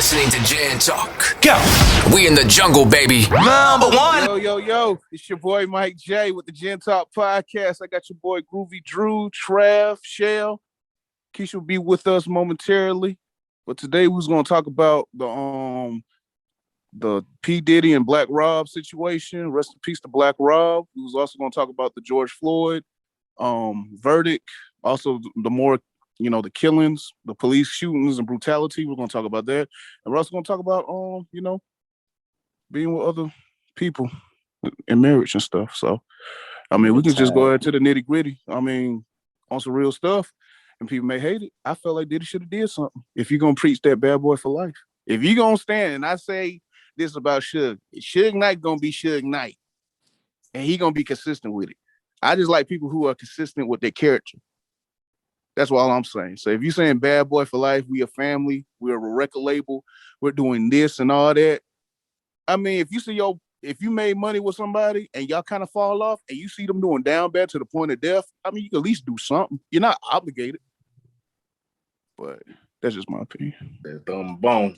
listening to Jan Talk. Go. We in the jungle, baby. Number one. Yo. It's your boy Mike J with the Gen Talk Podcast. I got your boy Groovy Drew, Trav, Shell. Keisha will be with us momentarily. But today we was gonna talk about the P Diddy and Black Rob situation. Rest in peace to Black Rob. We was also gonna talk about the George Floyd verdict. Also the more the killings, the police shootings and brutality. We're gonna talk about that. And we're also gonna talk about being with other people in marriage and stuff. So I mean we can just go into the nitty-gritty. I mean, on some real stuff. And people may hate it. I felt like Diddy should have did something. If you're gonna preach that bad boy for life. If you're gonna stand, and I say this about Suge Knight gonna be Suge Knight. And he gonna be consistent with it. I just like people who are consistent with their character. That's all I'm saying. So if you're saying bad boy for life, we a family, we're a record label, we're doing this and all that. I mean, if you made money with somebody and y'all kind of fall off and you see them doing down bad to the point of death, I mean, you can at least do something. You're not obligated. But that's just my opinion. That dumb bone.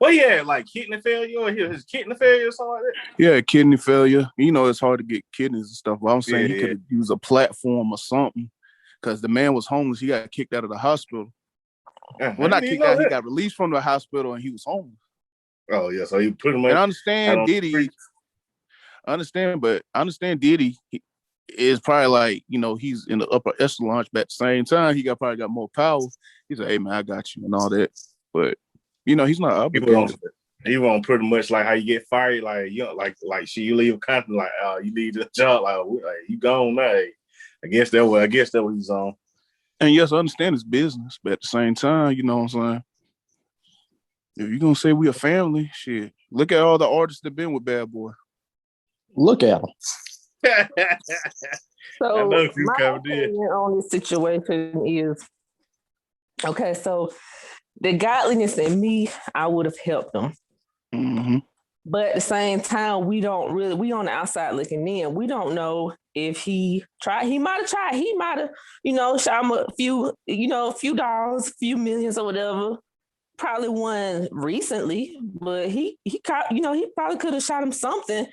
Well, yeah, like kidney failure or his kidney failure or something like that. Yeah, kidney failure. You know, it's hard to get kidneys and stuff. But I'm saying he could have used a platform or something because the man was homeless. He got kicked out of the hospital. Well, not kicked out. He got released from the hospital and he was homeless. Oh, yeah. So he pretty much. And I understand Diddy. But I understand Diddy is probably like, he's in the upper echelon, but at the same time, he probably got more power. He's like, hey, man, I got you and all that. But, he's not obligated. He won't pretty much like how you get fired, like, you leave a company, like, you leave the job, like you gone now. I guess that what he's on. And yes, I understand it's business, but at the same time, you know what I'm saying? If you're going to say we a family, shit, look at all the artists that been with Bad Boy. Look at them. So my opinion on this situation is, okay, so the godliness in me, I would have helped them. Mm-hmm. But at the same time, we on the outside looking in. We don't know if he tried. He might have tried. He might have, shot him a few dollars, a few millions or whatever. Probably won recently, but he probably could have shot him something.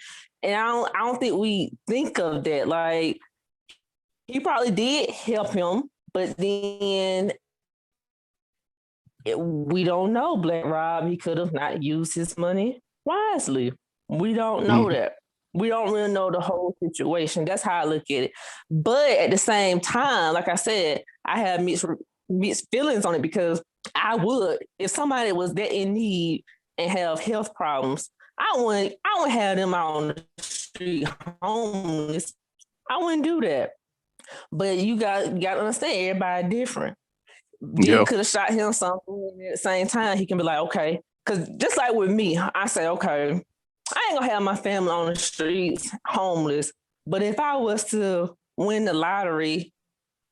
And I don't think we think of that. Like, he probably did help him, but then we don't know. Black Rob, he could have not used his money wisely. We don't know that. We don't really know the whole situation. That's how I look at it. But at the same time, like I said, I have mixed feelings on it because I would, if somebody was that in need and have health problems, I wouldn't have them out on the street homeless. I wouldn't do that. But you got to understand, everybody different. You could have shot him something, and at the same time, he can be like, okay. Because just like with me, I say, okay, I ain't gonna have my family on the streets homeless. But if I was to win the lottery,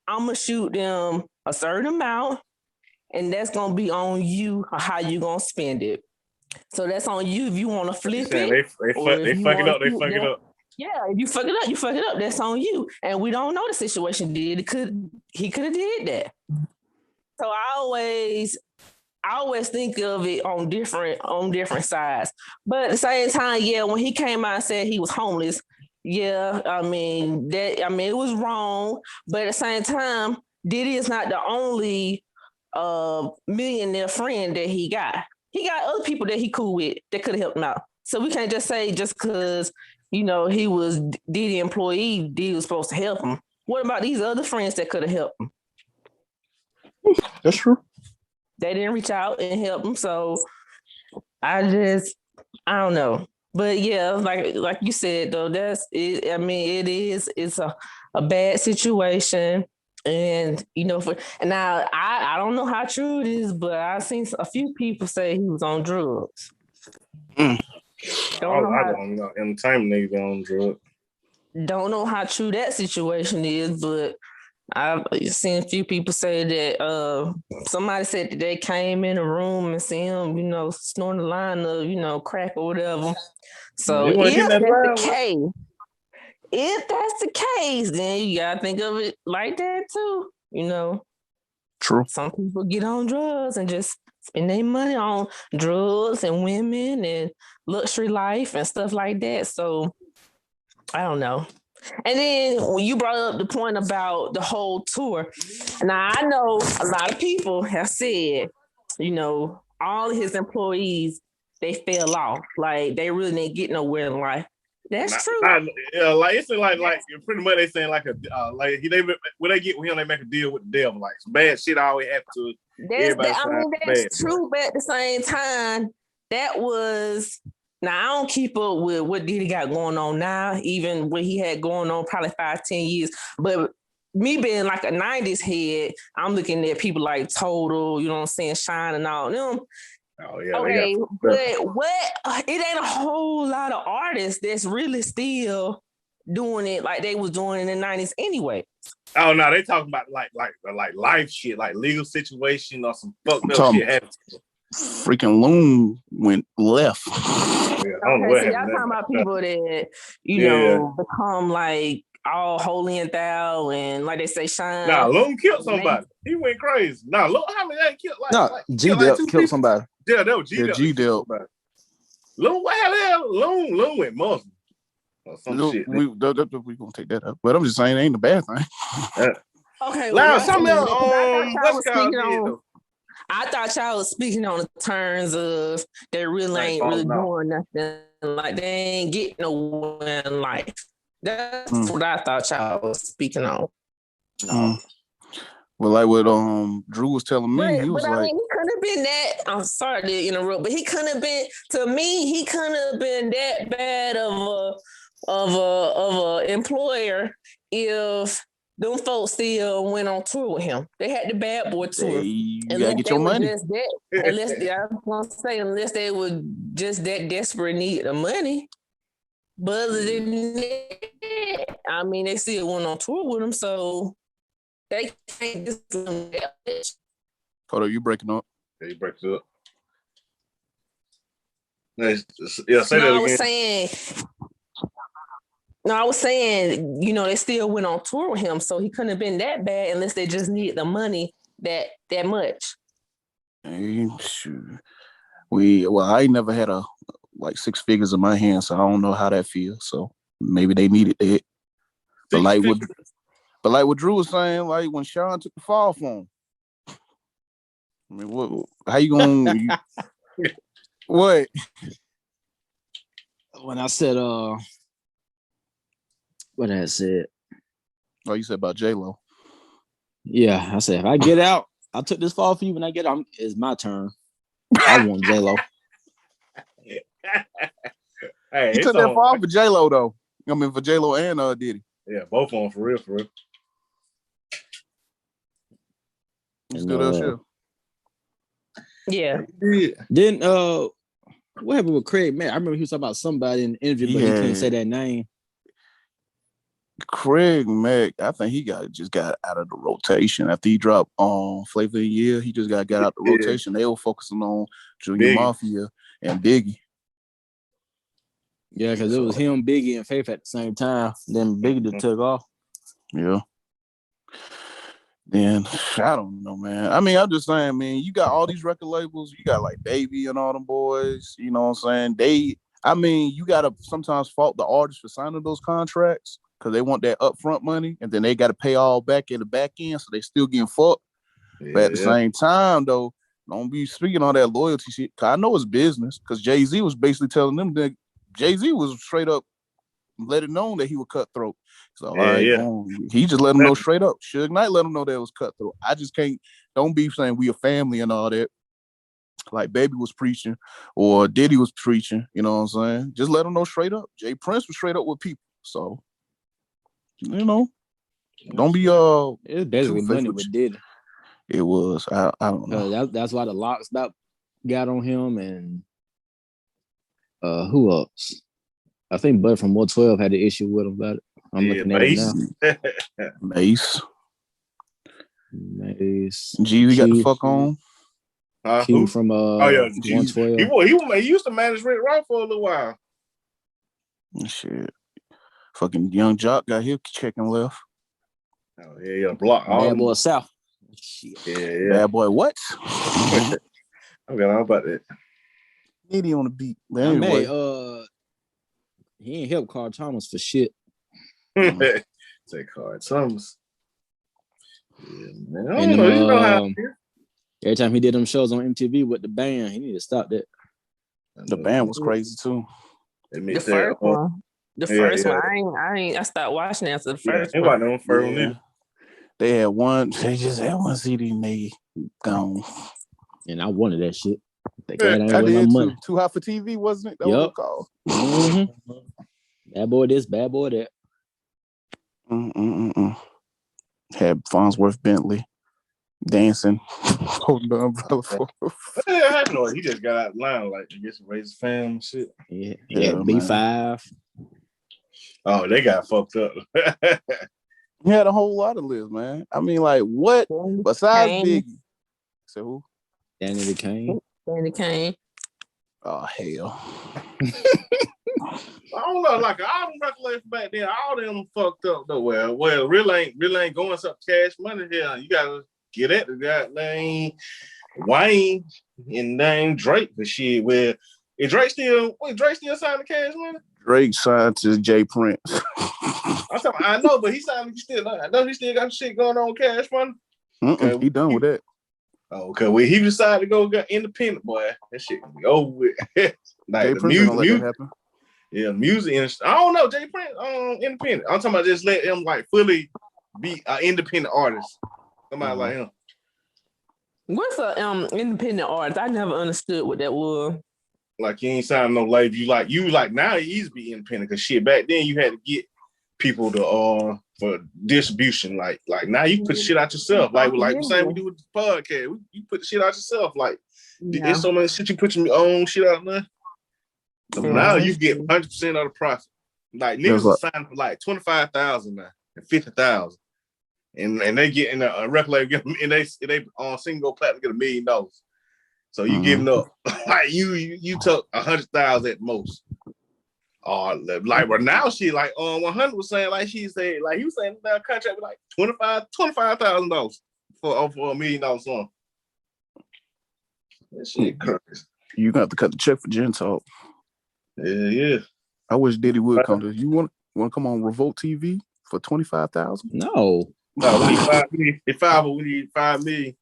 I'm gonna shoot them a certain amount, and that's gonna be on you or how you gonna spend it. So that's on you if you want to flip it. They fuck it up. Yeah, if you fuck it up. That's on you. And we don't know the situation. He could have did that. So I always think of it on different sides. But at the same time, when he came out and said he was homeless, it was wrong. But at the same time, Diddy is not the only millionaire friend that he got. He got other people that he cool with that could have helped him out. So we can't just say just because, he was Diddy employee, Diddy was supposed to help him. What about these other friends that could have helped him? That's true. They didn't reach out and help him. So I don't know. But yeah, like you said, though, that's it. I mean, it's a bad situation. And, now I don't know how true it is, but I've seen a few people say he was on drugs. I don't know. Entertainment niggas on drugs. Don't know how true that situation is, but I've seen a few people say that somebody said that they came in a room and see him, snorting the line of, crack or whatever. So if that's the case, then you gotta think of it like that too. True. Some people get on drugs and just spend their money on drugs and women and luxury life and stuff like that. So I don't know. And then when you brought up the point about the whole tour, now I know a lot of people have said, all of his employees, they fell off. Like they really didn't get nowhere in life. That's true. It's like pretty much they saying like when they get with him, they make a deal with the devil. Like some bad shit always happens to that's true, but at the same time, that was. Now, I don't keep up with what Diddy got going on now, even what he had going on probably 5-10 years. But me being like a 90s head, I'm looking at people like Total, you know what I'm saying, Shine and all them. Oh, yeah. Okay, but it ain't a whole lot of artists that's really still doing it like they was doing in the 90s anyway. Oh, no, they talking about like life shit, like legal situation or some fucked up shit happened. Freaking Loon went left. Okay, so y'all talking about people that become like all holy and thou, and like they say, Shine. Nah, Loon killed somebody. He went crazy. Nah, look how many they killed. G-Dep killed somebody. Yeah, that was G-Dep. G-Dep. Loon, what the hell? Loon went Muslim or some shit. We gonna take that up, but I'm just saying, it ain't a bad thing. Okay, now something else. I thought y'all was speaking on the terms of they really ain't really doing nothing. Like they ain't getting nowhere in life. That's what I thought y'all was speaking on. Well, like what Drew was telling me, he was like, he couldn't have been that. I'm sorry to interrupt, but he couldn't have been. To me, he couldn't have been that bad of a employer if them folks still went on tour with him. They had the Bad Boy tour. You gotta get your money. Unless they were just that desperate need of money. But other than that, I mean, they still went on tour with him, so they can't just do that. Hold on, you breaking up? Yeah, you breaks up. Yeah, say that again. I was saying, they still went on tour with him, so he couldn't have been that bad unless they just needed the money that much. Hey, shoot. I ain't never had like 6 figures in my hand, so I don't know how that feels. So maybe they needed that. But like what Drew was saying, like when Sean took the fall for him. I mean, how you gonna what? When I said what I said. Oh, you said about J-Lo. Yeah, I said if I get out, I took this fall for you. When I get out, it's my turn. I want J-Lo. Hey, he took that fall for J-Lo though. I mean for J-Lo and Diddy. Yeah, both of them for real. Let's do that shit. Yeah. Then what happened with Craig Mack? I remember he was talking about somebody in the interview, but he couldn't say that name. Craig Mack, I think he just got out of the rotation after he dropped on Flavor of the Year. He just got out the rotation. They were focusing on Junior Mafia and Biggie. Yeah, because it was him, Biggie, and Faith at the same time. Then Biggie just took off. Yeah. Then I don't know, man. I mean, I'm just saying, man, you got all these record labels. You got like Baby and all them boys. You know what I'm saying? You gotta sometimes fault the artists for signing those contracts because they want that upfront money, and then they got to pay all back in the back end, so they still getting fucked. Yeah. But at the same time, though, don't be speaking all that loyalty shit. Cause I know it's business. Because Jay-Z was basically telling them that Jay-Z was straight up let it known that he was cutthroat. So he just let them know straight up. Suge Knight let them know that it was cutthroat. I just can't. Don't be saying we a family and all that. Like Baby was preaching or Diddy was preaching. You know what I'm saying? Just let them know straight up. Jay Prince was straight up with people. So don't be It was basically money with Diddy. It was. I don't know. That's why the lock stop got on him, and who else? I think Bud from 112 had the issue with him about it. I'm looking at it now. Mace. G, we got the fuck on. Q from 112. He used to manage Rick Ross for a little while. Shit. Fucking Young Jock got his check and left. Oh yeah, block. Bad Boy South. Shit. Yeah. Bad Boy what? I got all about that. Diddy on the beat. But I anyway, mean, he ain't help Carl Thomas for shit. Say Carl Thomas. Yeah, man. I And don't know. You know how every time he did them shows on MTV with the band, he need to stop that. the band was crazy too. The first one. The first one. I stopped watching after the first one. On first one. They had one. They just had one CD and they gone. And I wanted that shit. I did too. Too Hot for TV, wasn't it? That was called. Mm-hmm. Bad boy this, bad boy that. Had Farnsworth Bentley dancing, holding the umbrella for. I know he just got out of line, like to get some racist fam and shit. Yeah, B5. Oh, they got fucked up. He had a whole lot of lists, man. I mean, like what besides Biggie? So who? Danny Kane. Oh hell. I don't know, like all them recollections back then, all them fucked up though. Well, really ain't going some cash money here. You gotta get at the goddamn Wayne and name Drake for shit. Well, is Drake still signed the cash money? Drake signed to Jay Prince. I know, but he signed. He still got shit going on cash money. Okay, he done with that. Okay, well, he decided to go get independent, boy. That shit can be over with. Like Jay the Prince don't let that happen. Yeah, music. I don't know, Jay Prince, independent. I'm talking about just let him like fully be an independent artist. Somebody like him. What's a independent artist? I never understood what that was. Like you ain't signed no label. You like now he used to be independent because shit back then you had to get people to for distribution. Like now you put shit out yourself. Like the same we do with the podcast. You put the shit out yourself. Like there's so much shit you put your own shit out there. So now you get 100% of the profit. Like niggas are signed for like 25,000 now and 50,000, and they get in a record label and they on single platinum get $1 million. So you giving up like you took 100,000 at most. Like but now she like 100 was saying like she said like he was saying that contract was like $25,000 for $1 million song. That shit crazy. You gonna have to cut the check for Gen Talk. Yeah. I wish Diddy would come to. You want to come on Revolt TV for 25,000? No. We need 5 million. We need 5 million.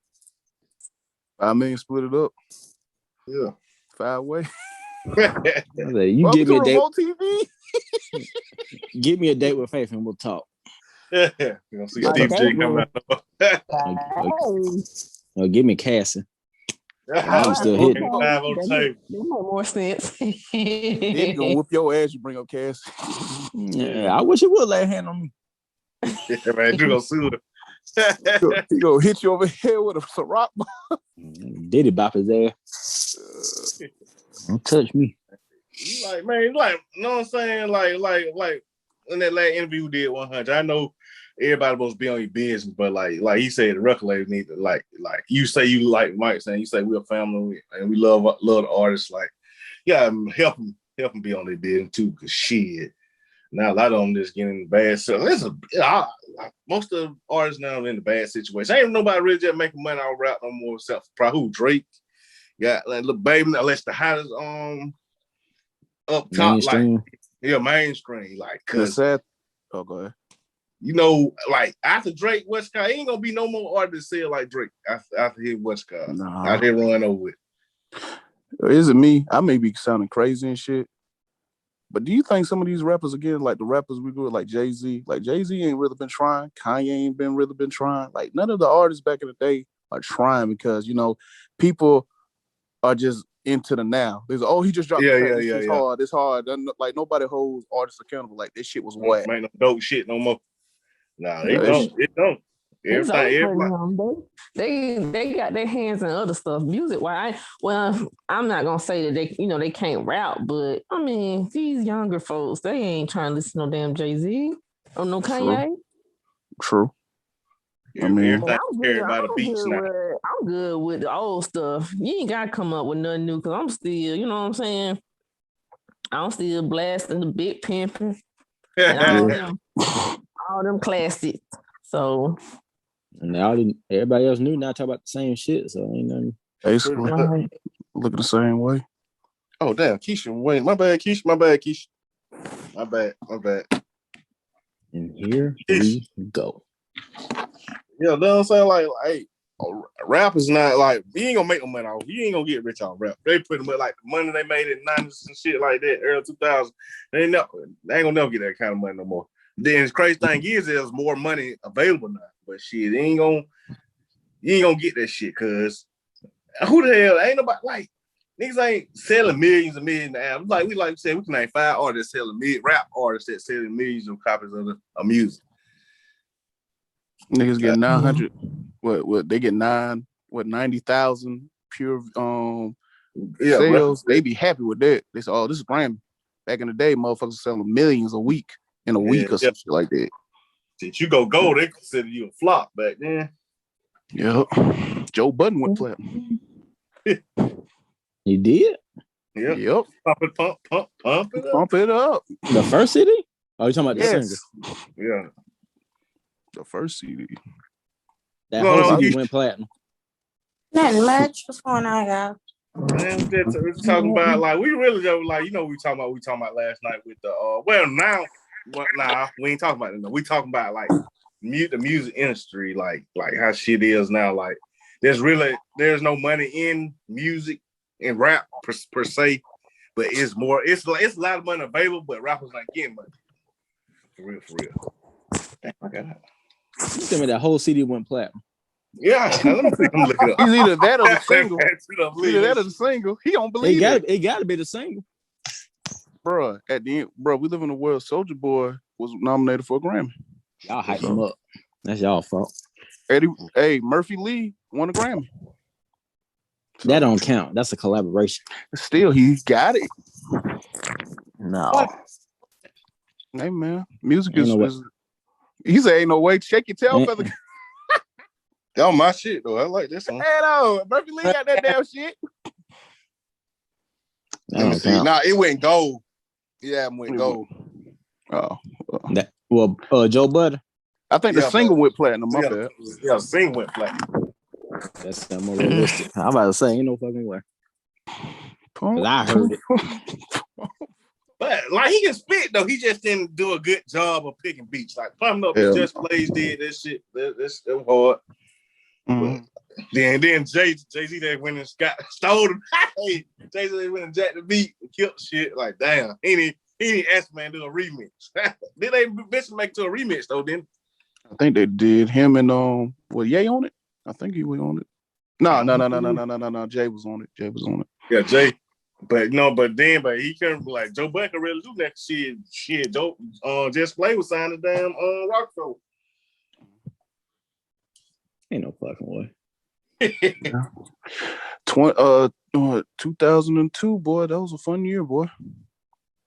5 million, split it up. Yeah. 5 way. You give me a date. Revolt TV. Give me a date with Faith and we'll talk. You're gonna see Steve J coming out. Give me Cassie. I'm still hitting. That make more sense. Diddy gonna whoop your ass. You bring up Cassie. Yeah, I wish he would lay a hand on me. Yeah, man, you gonna sue her. He gonna hit you over here with a rock ball. Diddy bop his ass. Don't touch me. You like, man, like, you know what I'm saying? Like in that last interview we did 100. I know everybody supposed to be on your business, but like he said, the record label need to like you say you like Mike saying you say we're a family and we love the artists. Like, yeah, help them be on their business too. Cause shit, now a lot of them just getting in bad. So most of the artists now are in the bad situation. Ain't nobody really just making money out rap no more except for probably who Drake. Got like little baby now. That's the hottest up top mainstream. Like mainstream like cause go ahead. You know, like after Drake, Westcott, ain't gonna be no more artists sell like Drake after his Westcott. Out here running over with. Is it me? I may be sounding crazy and shit. But do you think some of these rappers, again, like the rappers we grew with, like Jay-Z ain't really been trying. Kanye ain't really been trying. Like none of the artists back in the day are trying because, you know, people are just into the now. There's he just dropped this hard. It's hard. Like nobody holds artists accountable. Like this shit was whack. Ain't no dope shit no more. Nah, they don't. It don't. Everybody. They got their hands in other stuff. Music wise, I'm not gonna say that they can't rap, but I mean these younger folks, they ain't trying to listen to no damn Jay-Z or no Kanye. True. I mean, I'm good with the old stuff. You ain't gotta come up with nothing new because I'm still, you know what I'm saying? I'm still blasting the Big Pimpin' and all them classics. So and everybody else knew not talk about the same shit. So ain't nothing. Basically, looking the same way. Oh damn, Keisha, wait, my bad, Keisha, my bad. And here we go. Yeah, you know what I'm saying? Like, rap is not like you ain't gonna make no money off. You ain't gonna get rich off rap. They pretty much like the money they made in the 90s and shit like that, early 2000s. They ain't gonna never get that kind of money no more. Then the crazy thing is there's more money available now. But shit, you ain't gonna get that shit, cause who the hell ain't nobody like niggas ain't selling millions and millions of albums. Like we said, we can name 5 artists selling rap artists that selling millions of copies of music. Niggas get 900. What they get 90,000 pure sales. They be happy with that. They say, oh, this is Grammy. Back in the day, motherfuckers selling millions a week in a week or some shit like that. Since you go gold, they consider you a flop back then. Yep. Joe Budden went platinum. He did? Yep. Pump it up. The first CD? Oh, you talking about the single? Yeah. The first CD. That whole CD went platinum. Nothing much. What's going on, y'all? Man, we're talking about like we really just like we talking about last night with the we ain't talking about it. No. We talking about like the music industry, like how shit is now. Like there's no money in music and rap per se, but it's a lot of money available, but rappers not getting money. For real. Damn, I got it. You tell me that whole CD went platinum. Yeah, let me see. I'm looking up. He's either that or the single. He don't believe it got to be the single. Bruh, at the end, we live in a world. Soulja Boy was nominated for a Grammy. Y'all hype him up. That's y'all fault. Murphy Lee won a Grammy. That don't count. That's a collaboration. Still, he got it. No. Hey, man. Music is... He said, ain't no way. Shake your tail feather. That was my shit, though. I like this one. Hey, no. Murphy Lee got that damn shit. Let me see. Nah, it went gold. Yeah, it went gold. Oh. Joe Budden. I think the single went platinum. My bad. Yeah, the single went platinum. That's more realistic. I'm about to say, ain't no fucking way. I heard it. But like he can spit though, he just didn't do a good job of picking beats. Like Pumping Up, Just Blaze did that shit. That's hard. Mm-hmm. Then Jay-Z they went and stole him. Hey, Jay-Z they went and jacked the beat and killed shit. Like damn, he didn't ask man to do a remix. Did they eventually make it to a remix though? Then I think they did. Him and Ye on it. I think he was on it. No. Jay was on it. Yeah, Jay. But he couldn't like Joe Budden could really do that shit. Joe Just Play was signed the damn Rockefeller. Ain't no fucking way. 2002, boy, that was a fun year, boy.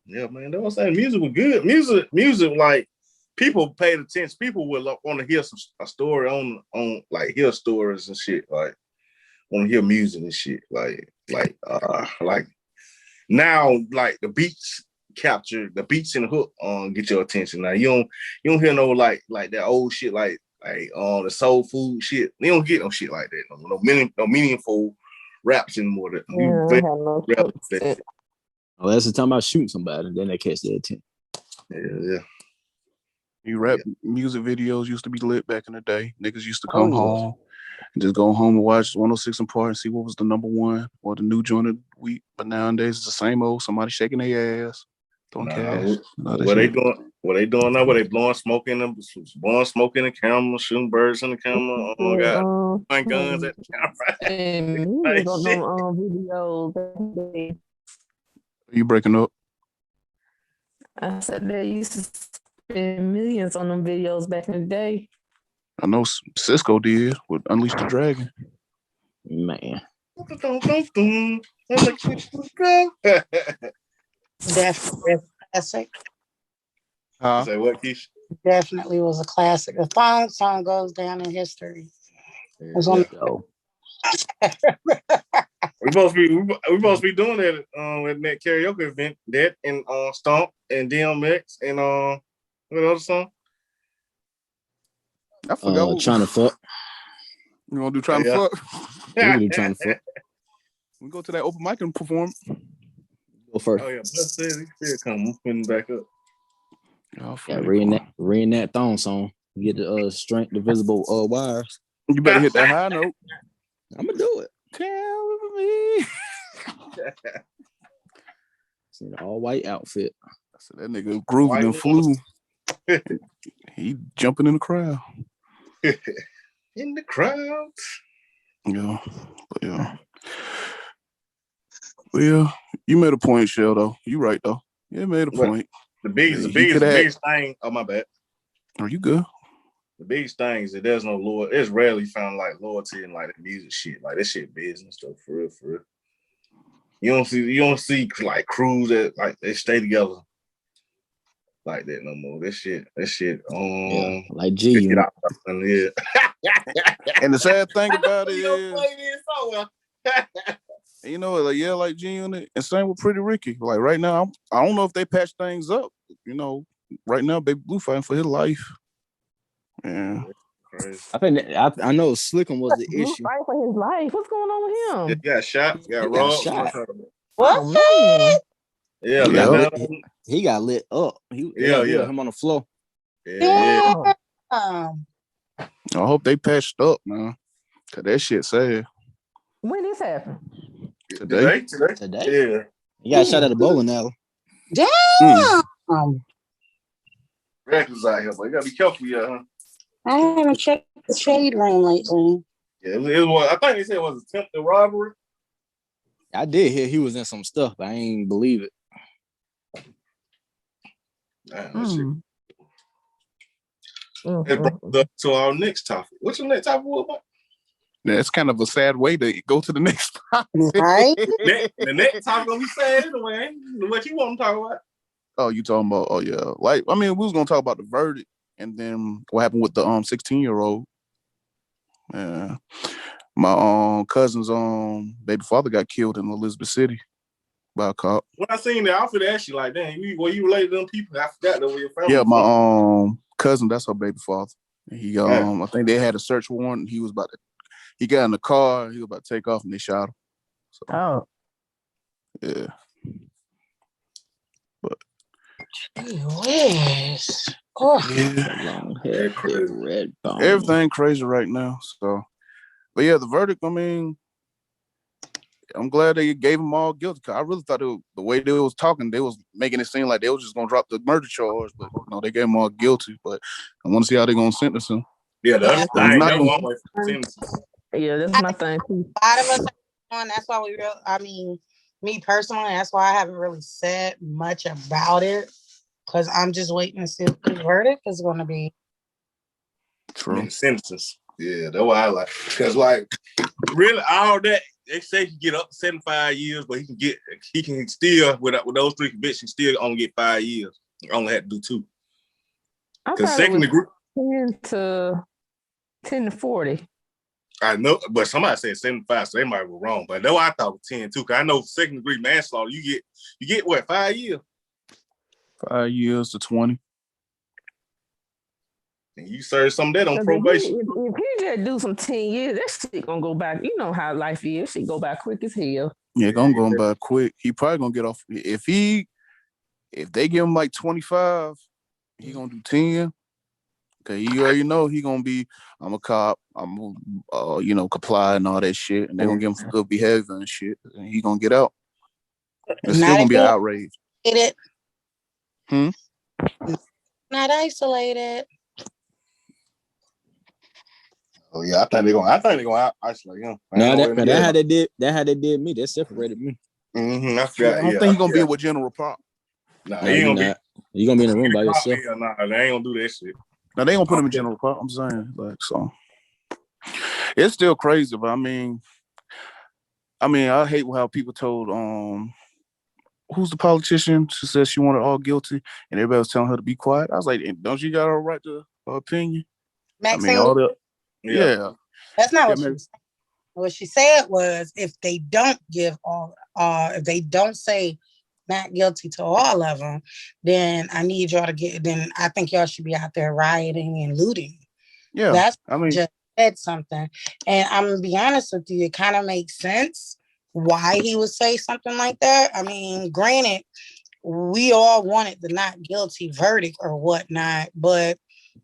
Yeah, man. That was saying music was good. Music like people paid attention. People would want to hear a story on like hear stories and shit. Like want to hear music and shit. Like now, like the beats capture the beats and the hook get your attention. Now you don't hear no like that old shit like the soul food shit. You don't get no shit like that. No meaningful raps anymore. Oh, that's the time about shooting somebody, and then they catch their attention. Yeah. You rap music videos used to be lit back in the day. Niggas used to come home and just go home and watch 106 and Park and see what was the number one or the new joint of the week. But nowadays it's the same old somebody shaking their ass, throwing cash. What they doing now? Where they blowing smoke in the camera, shooting birds in the camera. Oh my god, pointing guns at the camera. Videos. You breaking up? I said they used to spend millions on them videos back in the day. I know Cisco did with Unleash the Dragon. Man. Definitely classic. Say what, Keisha? Definitely was a classic. The song goes down in history. We supposed to be doing that at that karaoke event. That and Stomp and DMX and what other song? I forgot. Trying to fuck. You want to do Trying to fuck? We can do Trying to fuck. We go to that open mic and perform. Go first. Oh yeah, Bus said he still come. I'm putting back up. Yeah, reading that thong song. Get the strength, the visible wires. You better hit that high note. I'm gonna do it. Tell me. See the all white outfit. I said that nigga grooving and flew. He jumping in the crowd. In the crowd. Yeah, but yeah. Well, you made a point, Shell. Though you right though. You made a point. The biggest thing. Oh my bad. Are you good? The biggest thing is that there's no loyalty. It's rarely found like loyalty in like the music shit. Like that shit business though, for real, for real. You don't see like crews that like they stay together like that no more. That shit. Yeah, like G. Yeah. And the sad thing about it You is, play this so well. you know, like G on it, and same with Pretty Ricky. Like right now, I don't know if they patch things up. You know, right now, Baby Blue fighting for his life. Yeah. Crazy. I think I know Slickum was the Blue issue. fight for his life. What's going on with him? He got shot. Got He got robbed. shot. What? Oh, man. Yeah, Yeah. He got lit up. Yeah. Him on the floor. Yeah. Oh, I hope they patched up, man. Cause that shit sad. when this happened? Today. Yeah. He got shot at a bowling alley. Damn. Records out here, but you gotta be careful, yeah. Huh? I haven't checked the shade room lately. Yeah, it was. I think they said it was attempted robbery. I did hear he was in some stuff, but I ain't believe it. Damn, that shit. It brought us to our next topic. What's your next topic about? That's kind of a sad way to go to the next topic. Right? The next topic gonna be sad anyway. What you want to talk about? Oh, you talking about? Oh yeah. Like I mean, we was gonna talk about the verdict and then what happened with the 16-year-old. Yeah, my cousin's baby father got killed in Elizabeth City by a cop. When I seen the outfit, actually like, damn, were you related to them people? I forgot that were your family. Yeah, my cousin, that's her baby father. He I think they had a search warrant. He got in the car. He was about to take off, and they shot him. So, Oh, yeah. But Yes. Oh. yeah, Long hair, crazy. red bone. everything crazy right now. So, but yeah, the verdict. I mean, I'm glad they gave them all guilty. Cause I really thought the way they was talking, they was making it seem like they was just gonna drop the murder charge, but they gave them all guilty. But I want to see how they're gonna sentence them. Yeah, that's the thing. That's one way for sentences. yeah, that's my thing too. A lot of us are on. That's why me personally, that's why I haven't really said much about it. Because I'm just waiting to see what the verdict is going to be. True. In sentences. Yeah, that's what I like. Because, like, really, all that, they say he get up to 75 years, but he can still, with those 3 convictions, still only get 5 years. Only had to do 2. Because second degree. 10 to 40. I know, but somebody said 75, so they might be wrong. But that's what I thought was 10 too. Because I know second degree manslaughter, you get what, 5 years? 5 years to 20. And you serve some of that on probation. If he just do some 10 years, that shit gonna go back. You know how life is. Shit go back quick as hell. Yeah, gonna go by quick. He probably gonna get off if they give him like 25, he gonna do 10. Okay, you already know he gonna be. I'm a cop. I'm comply and all that shit, and they gonna give him for good behavior and shit, and he gonna get out. It's still gonna be an outrage. Not isolated. Oh yeah, I think they're gonna isolate him. That how they did me. They separated me. Mm-hmm, I don't think he's gonna be with General Pop. Nah, he ain't gonna be. You're gonna be in the room by yourself. Nah, they ain't gonna do that shit. Now they ain't gonna put him in General Pop. I'm saying, like, so it's still crazy, but I mean, I hate how people told who's the politician? She said she wanted all guilty, and everybody was telling her to be quiet. I was like, don't you got a right to opinion? Maxine, I mean, all the yeah. That's not what she said. What she said was, if they don't give if they don't say not guilty to all of them, then I need y'all to then I think y'all should be out there rioting and looting. Yeah, Just said something. And I'm gonna be honest with you, it kind of makes sense why he would say something like that. I mean, granted, we all wanted the not guilty verdict or whatnot, but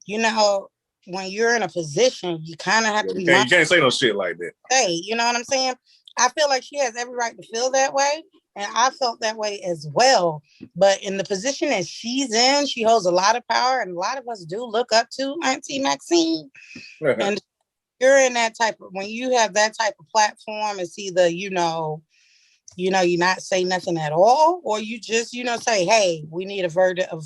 you know, when you're in a position, you kind of have to be. You can't say no shit like that. Hey, you know what I'm saying? I feel like she has every right to feel that way, and I felt that way as well. But in the position that she's in, she holds a lot of power, and a lot of us do look up to Auntie Maxine. And you're in that type of, when you have that type of platform, it's either you not say nothing at all, or you just say, hey, we need a verdict of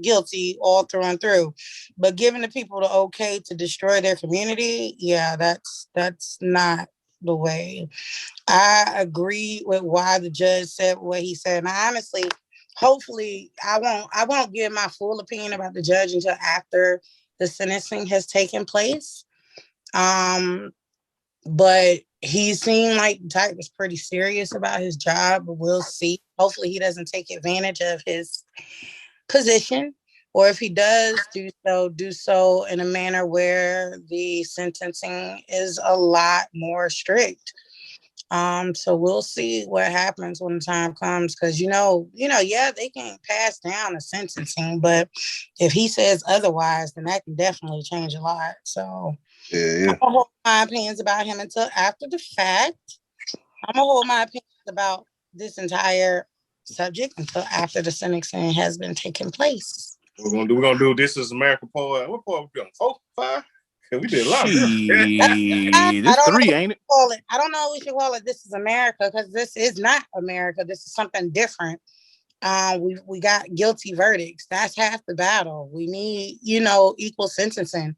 guilty all through and through. But giving the people the okay to destroy their community, yeah, that's not the way. I agree with why the judge said what he said, and I honestly, hopefully, I won't give my full opinion about the judge until after the sentencing has taken place. But he seemed like the type was pretty serious about his job, but we'll see. Hopefully he doesn't take advantage of his position, or if he does do so in a manner where the sentencing is a lot more strict. So we'll see what happens when the time comes, because yeah, they can pass down a sentencing, but if he says otherwise, then that can definitely change a lot. So yeah. I'm gonna hold my opinions about him until after the fact. I'm gonna hold my opinions about this entire subject until after the sentencing has been taking place. We're gonna do This Is America part. What part we on? 4, 5? We did a lot. This 3, ain't it? I don't know what we should call it. This Is America, because this is not America. This is something different. We got guilty verdicts. That's half the battle. We need, equal sentencing.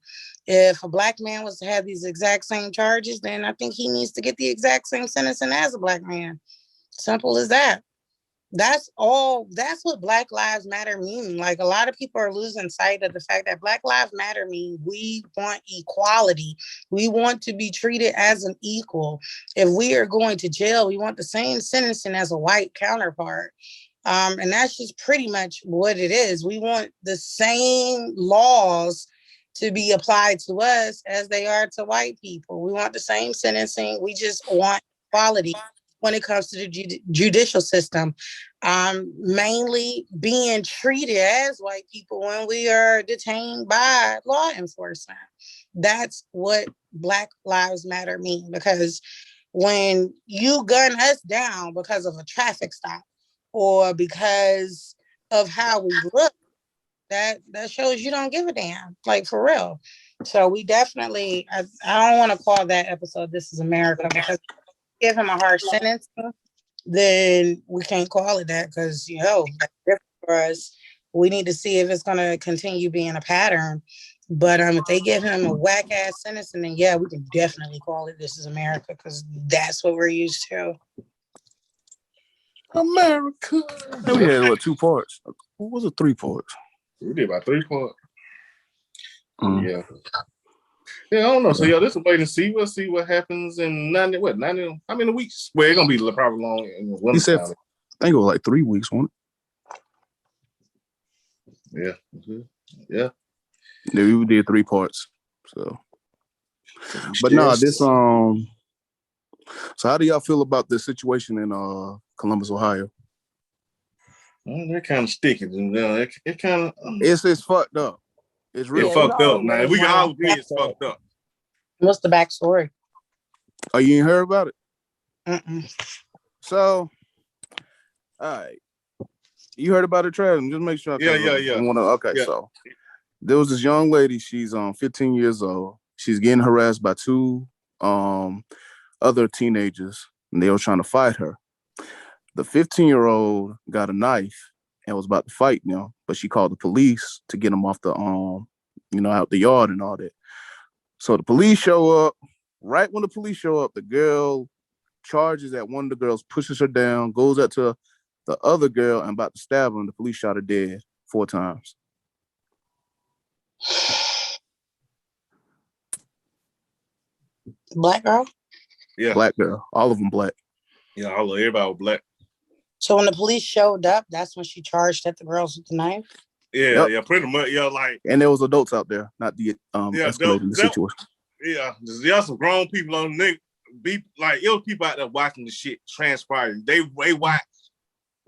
If a black man was to have these exact same charges, then I think he needs to get the exact same sentencing as a black man. Simple as that. That's all. That's what Black Lives Matter mean. Like, a lot of people are losing sight of the fact that Black Lives Matter mean we want equality. We want to be treated as an equal. If we are going to jail, we want the same sentencing as a white counterpart. And that's just pretty much what it is. We want the same laws to be applied to us as they are to white people. We want the same sentencing. We just want equality when it comes to the judicial system. Mainly being treated as white people when we are detained by law enforcement. That's what Black Lives Matter mean, because when you gun us down because of a traffic stop or because of how we look, that shows you don't give a damn, like, for real. So we definitely, I don't want to call that episode This Is America, because give him a harsh sentence, then we can't call it that, because that's different for us. We need to see if it's going to continue being a pattern. But if they give him a whack ass sentence, then yeah, we can definitely call it This Is America, because that's what we're used to. America. And we had 2 parts? What was it? 3 parts? We did about 3 parts. Yeah. Yeah, I don't know. So yeah, let's wait and see. We'll see what happens in 90. How many weeks? Well, it's gonna be probably long. He said, I think it was like 3 weeks, wasn't it? Yeah. Yeah. Yeah, we did 3 parts. So, but no, this So how do y'all feel about this situation in Columbus, Ohio? Well, they're kind of sticky. It kind of it's fucked up. It's real fucked up, man. We can all agree it's fucked up. What's the backstory? Oh, you ain't heard about it? Mm-mm. So, all right. You heard about it, Travis? Just make sure. Yeah. Okay, yeah. So there was this young lady. She's 15 years old. She's getting harassed by 2 other teenagers, and they were trying to fight her. The 15-year-old got a knife and was about to fight them, but she called the police to get them off the out the yard and all that. So the police show up. Right when the police show up, the girl charges at one of the girls, pushes her down, goes up to the other girl and about to stab her, and the police shot her dead 4 times. Black girl? Yeah. Black girl. All of them black. Yeah, everybody was black. So when the police showed up, that's when she charged at the girls with the knife? Yeah, yeah, pretty much. Yeah, like. And there was adults out there, not the escalating the situation. Yeah, there's some grown people on the be like it was people out there watching the shit transpire. They watched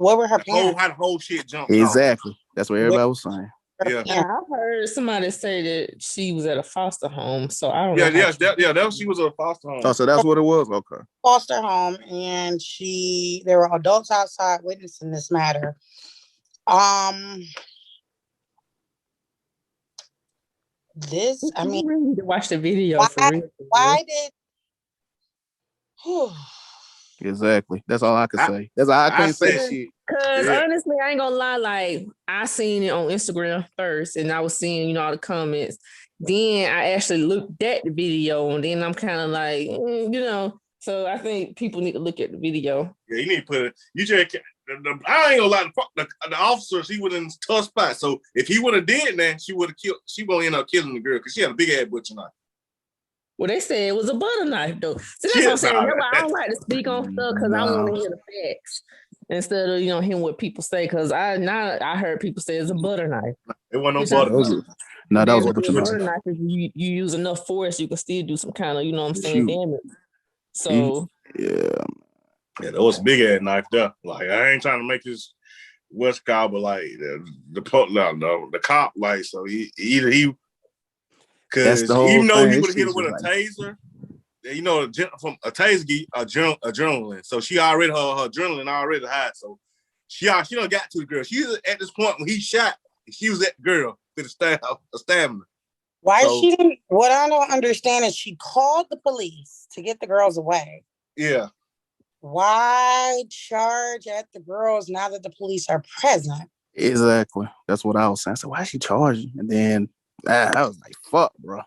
What were her parents? how the whole shit jumped Exactly. That's what everybody was saying. Yeah. Yeah, I heard somebody say that she was at a foster home, so I don't know. That she was at a foster home. Oh, so that's what it was? Okay. Foster home, and there were adults outside witnessing this matter. This, I mean, you need to watch the video for real. Why did? Exactly. That's all I can say. That's all I can't say shit. Because honestly, I ain't gonna lie, like I seen it on Instagram first and I was seeing, all the comments. Then I actually looked at the video and then I'm kind of like, so I think people need to look at the video. Yeah, you need to put it. You just I ain't gonna lie, the officers, he was in a tough spot. So if he would have did that, she would have killed. She gonna end up killing the girl because she had a big ass butcher knife. Well, they said it was a butter knife though. So that's what I'm saying. That's why I don't like to speak on stuff because I want to hear the facts instead of hearing what people say. Because I heard people say it's a butter knife. It wasn't no butter knife. No, that was a butcher butter knife. If you use enough force, you can still do some kind of damage. So yeah, that was a big ass knife there. Like I ain't trying to make this West Cobb, but like the cop, like so either he. Because even though he would have hit her with a taser, from a taser, adrenaline. So she already her adrenaline already high. So she done got to the girl. She was at this point when he shot. She was at the girl with a stamina. Why she didn't? What I don't understand is she called the police to get the girls away. Yeah. Why charge at the girls now that the police are present? Exactly. That's what I was saying. So why is she charging? And then. I was like, fuck, bro.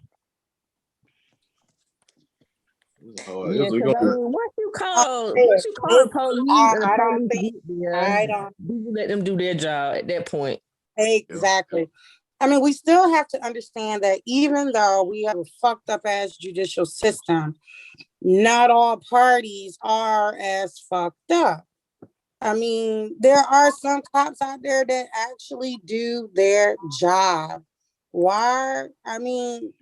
What you call the police? I don't let them do their job at that point. Exactly. I mean, we still have to understand that even though we have a fucked up ass judicial system, not all parties are as fucked up. I mean, there are some cops out there that actually do their job. Why? I mean,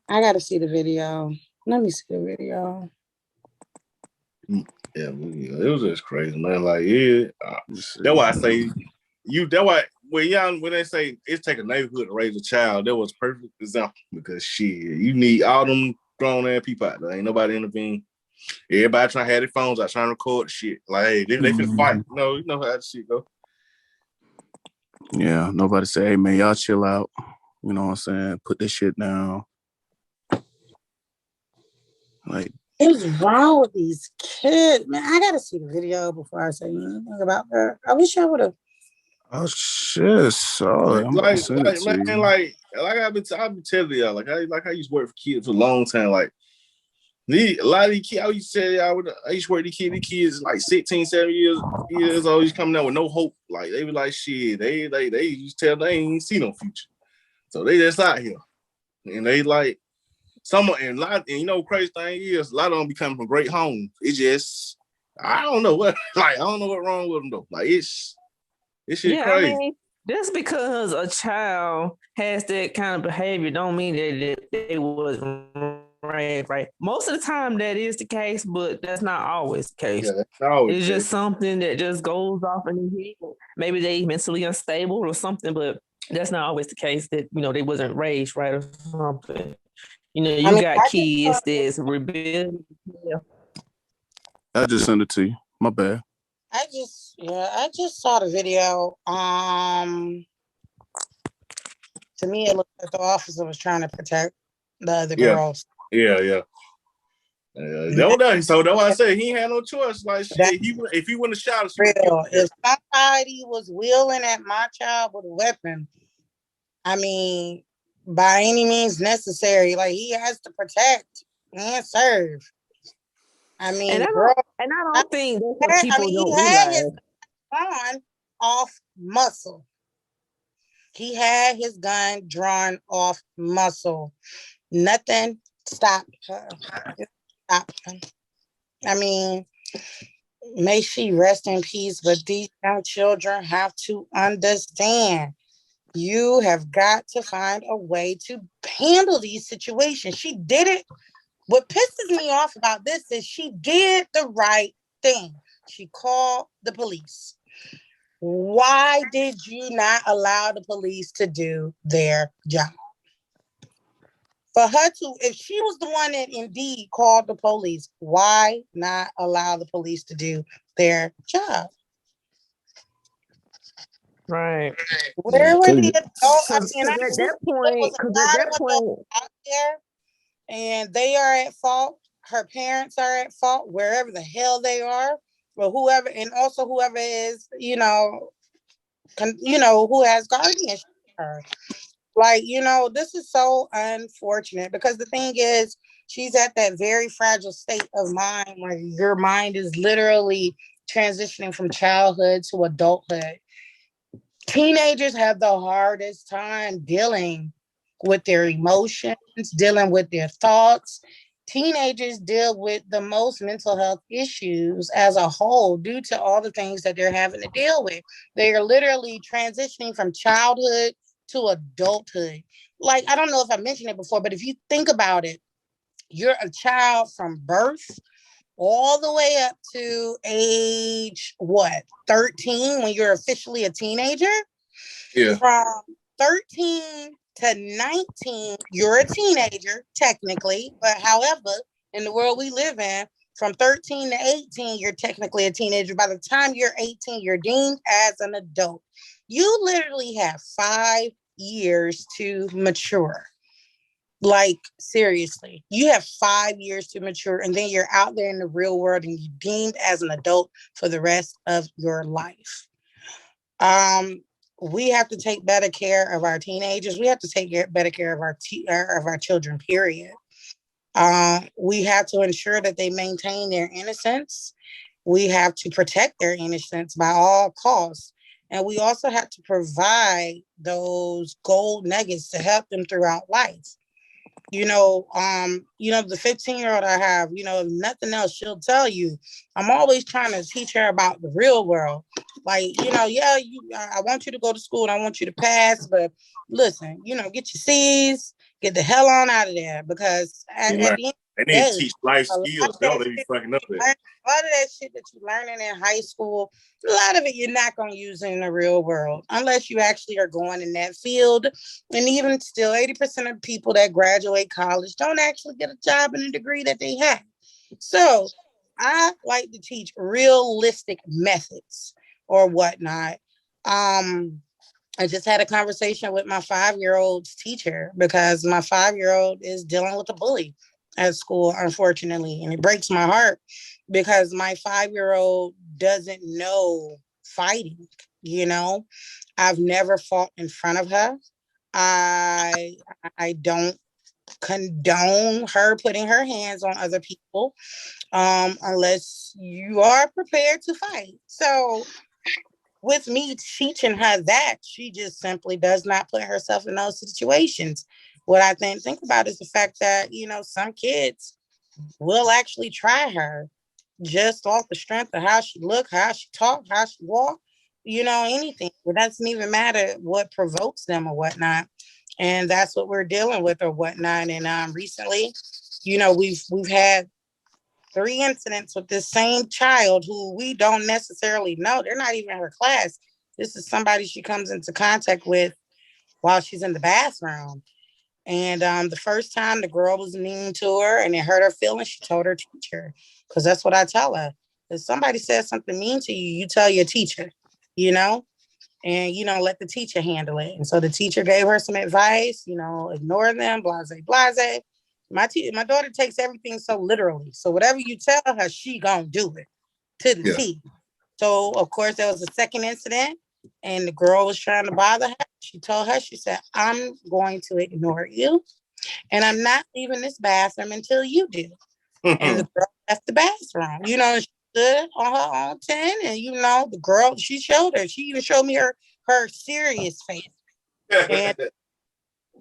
I gotta see the video. Let me see the video. Yeah, it was just crazy, man. Like, that's why I say when they say it's take a neighborhood to raise a child, that was a perfect example because shit, you need all them grown ass people out there. Ain't nobody intervene. Everybody trying to have their phones out trying to record shit. Like, hey, they finna fight. No, you know how that shit go. Yeah, nobody say, hey, man, y'all chill out. You know what I'm saying? Put this shit down. Like, what's wrong with these kids? Man, I gotta see the video before I say anything about her. I wish I would have. Oh, shit. Sorry. Like I've been telling y'all, like I used to work for kids for a long time. Like, a lot of these kids, I used to work with these kids like 16, 17 years old, he's coming out with no hope. Like they were like, shit, they used to tell they ain't see no future. So they just out here. And they like crazy thing is a lot of them be coming from great homes. It's just I don't know what wrong with them though. Like it's shit crazy. I mean, just because a child has that kind of behavior don't mean that they wasn't right. Most of the time that is the case, but that's not always the case. Yeah, that's not always it's just something that just goes off in the head. Maybe they mentally unstable or something, but that's not always the case that, they wasn't raised right or something. Got kids that's rebellious. I just sent it to you. My bad. I just saw the video. To me, it looked like the officer was trying to protect the other girls. Yeah. So that's why I said he had no choice. Like, if he wouldn't have shot us, if somebody was wheeling at my child with a weapon, I mean, by any means necessary, like he has to protect and serve. I mean, and I don't think that's what people don't realize. His gun off muscle. He had his gun drawn off muscle. Nothing stopped her. I mean, may she rest in peace, but these young children have to understand you have got to find a way to handle these situations. She did it What pisses me off about this is she did the right thing. She called the police. Why did you not allow the police to do their job? For her to, if she was the one that indeed called the police, why not allow the police to do their job? Right. Where were the adults? I Because mean, at that point, out there, and they are at fault. Her parents are at fault, wherever the hell they are, or whoever, and also whoever is, who has guardianship for her. Like, this is so unfortunate because the thing is, she's at that very fragile state of mind where your mind is literally transitioning from childhood to adulthood. Teenagers have the hardest time dealing with their emotions, dealing with their thoughts. Teenagers deal with the most mental health issues as a whole due to all the things that they're having to deal with. They are literally transitioning from childhood to adulthood. Like, I don't know if I mentioned it before, but if you think about it, you're a child from birth all the way up to age, 13, when you're officially a teenager? Yeah. From 13 to 19, you're a teenager, technically. But however, in the world we live in, from 13 to 18, you're technically a teenager. By the time you're 18, you're deemed as an adult. You literally have 5 years to mature. Like, seriously, you have 5 years to mature, and then you're out there in the real world and you're deemed as an adult for the rest of your life. We have to take better care of our teenagers. We have to take better care of our children, period. We have to ensure that they maintain their innocence. We have to protect their innocence by all costs. And we also have to provide those gold nuggets to help them throughout life. The 15-year-old I have, if nothing else, she'll tell you, I'm always trying to teach her about the real world. Like, I want you to go to school and I want you to pass, but listen, get your C's, get the hell on out of there, because at the end of the they need day, to teach life skills. They be fucking up there. A lot of that shit that you're learning in high school, a lot of it you're not going to use in the real world unless you actually are going in that field. And even still, 80% of people that graduate college don't actually get a job in a degree that they have. So I like to teach realistic methods or whatnot. I just had a conversation with my 5-year-old's teacher because my 5-year-old is dealing with a bully at school, unfortunately. And it breaks my heart because my 5-year-old doesn't know fighting, I've never fought in front of her. I don't condone her putting her hands on other people unless you are prepared to fight. So with me teaching her that, she just simply does not put herself in those situations. What I think about is the fact that, some kids will actually try her just off the strength of how she look, how she talk, how she walk, anything. It doesn't even matter what provokes them or whatnot. And that's what we're dealing with or whatnot. And recently, we've had 3 incidents with this same child who we don't necessarily know. They're not even in her class. This is somebody she comes into contact with while she's in the bathroom. And the first time the girl was mean to her and it hurt her feelings, she told her teacher, because that's what I tell her. If somebody says something mean to you, you tell your teacher, and let the teacher handle it. And so the teacher gave her some advice, ignore them, blase, blase. My daughter takes everything so literally. So whatever you tell her, she gonna do it to the T. So of course there was a second incident and the girl was trying to bother her. She told her, she said, I'm going to ignore you and I'm not leaving this bathroom until you do. And the girl left the bathroom. She stood on her own 10 and the girl, she showed her. She even showed me her serious face. And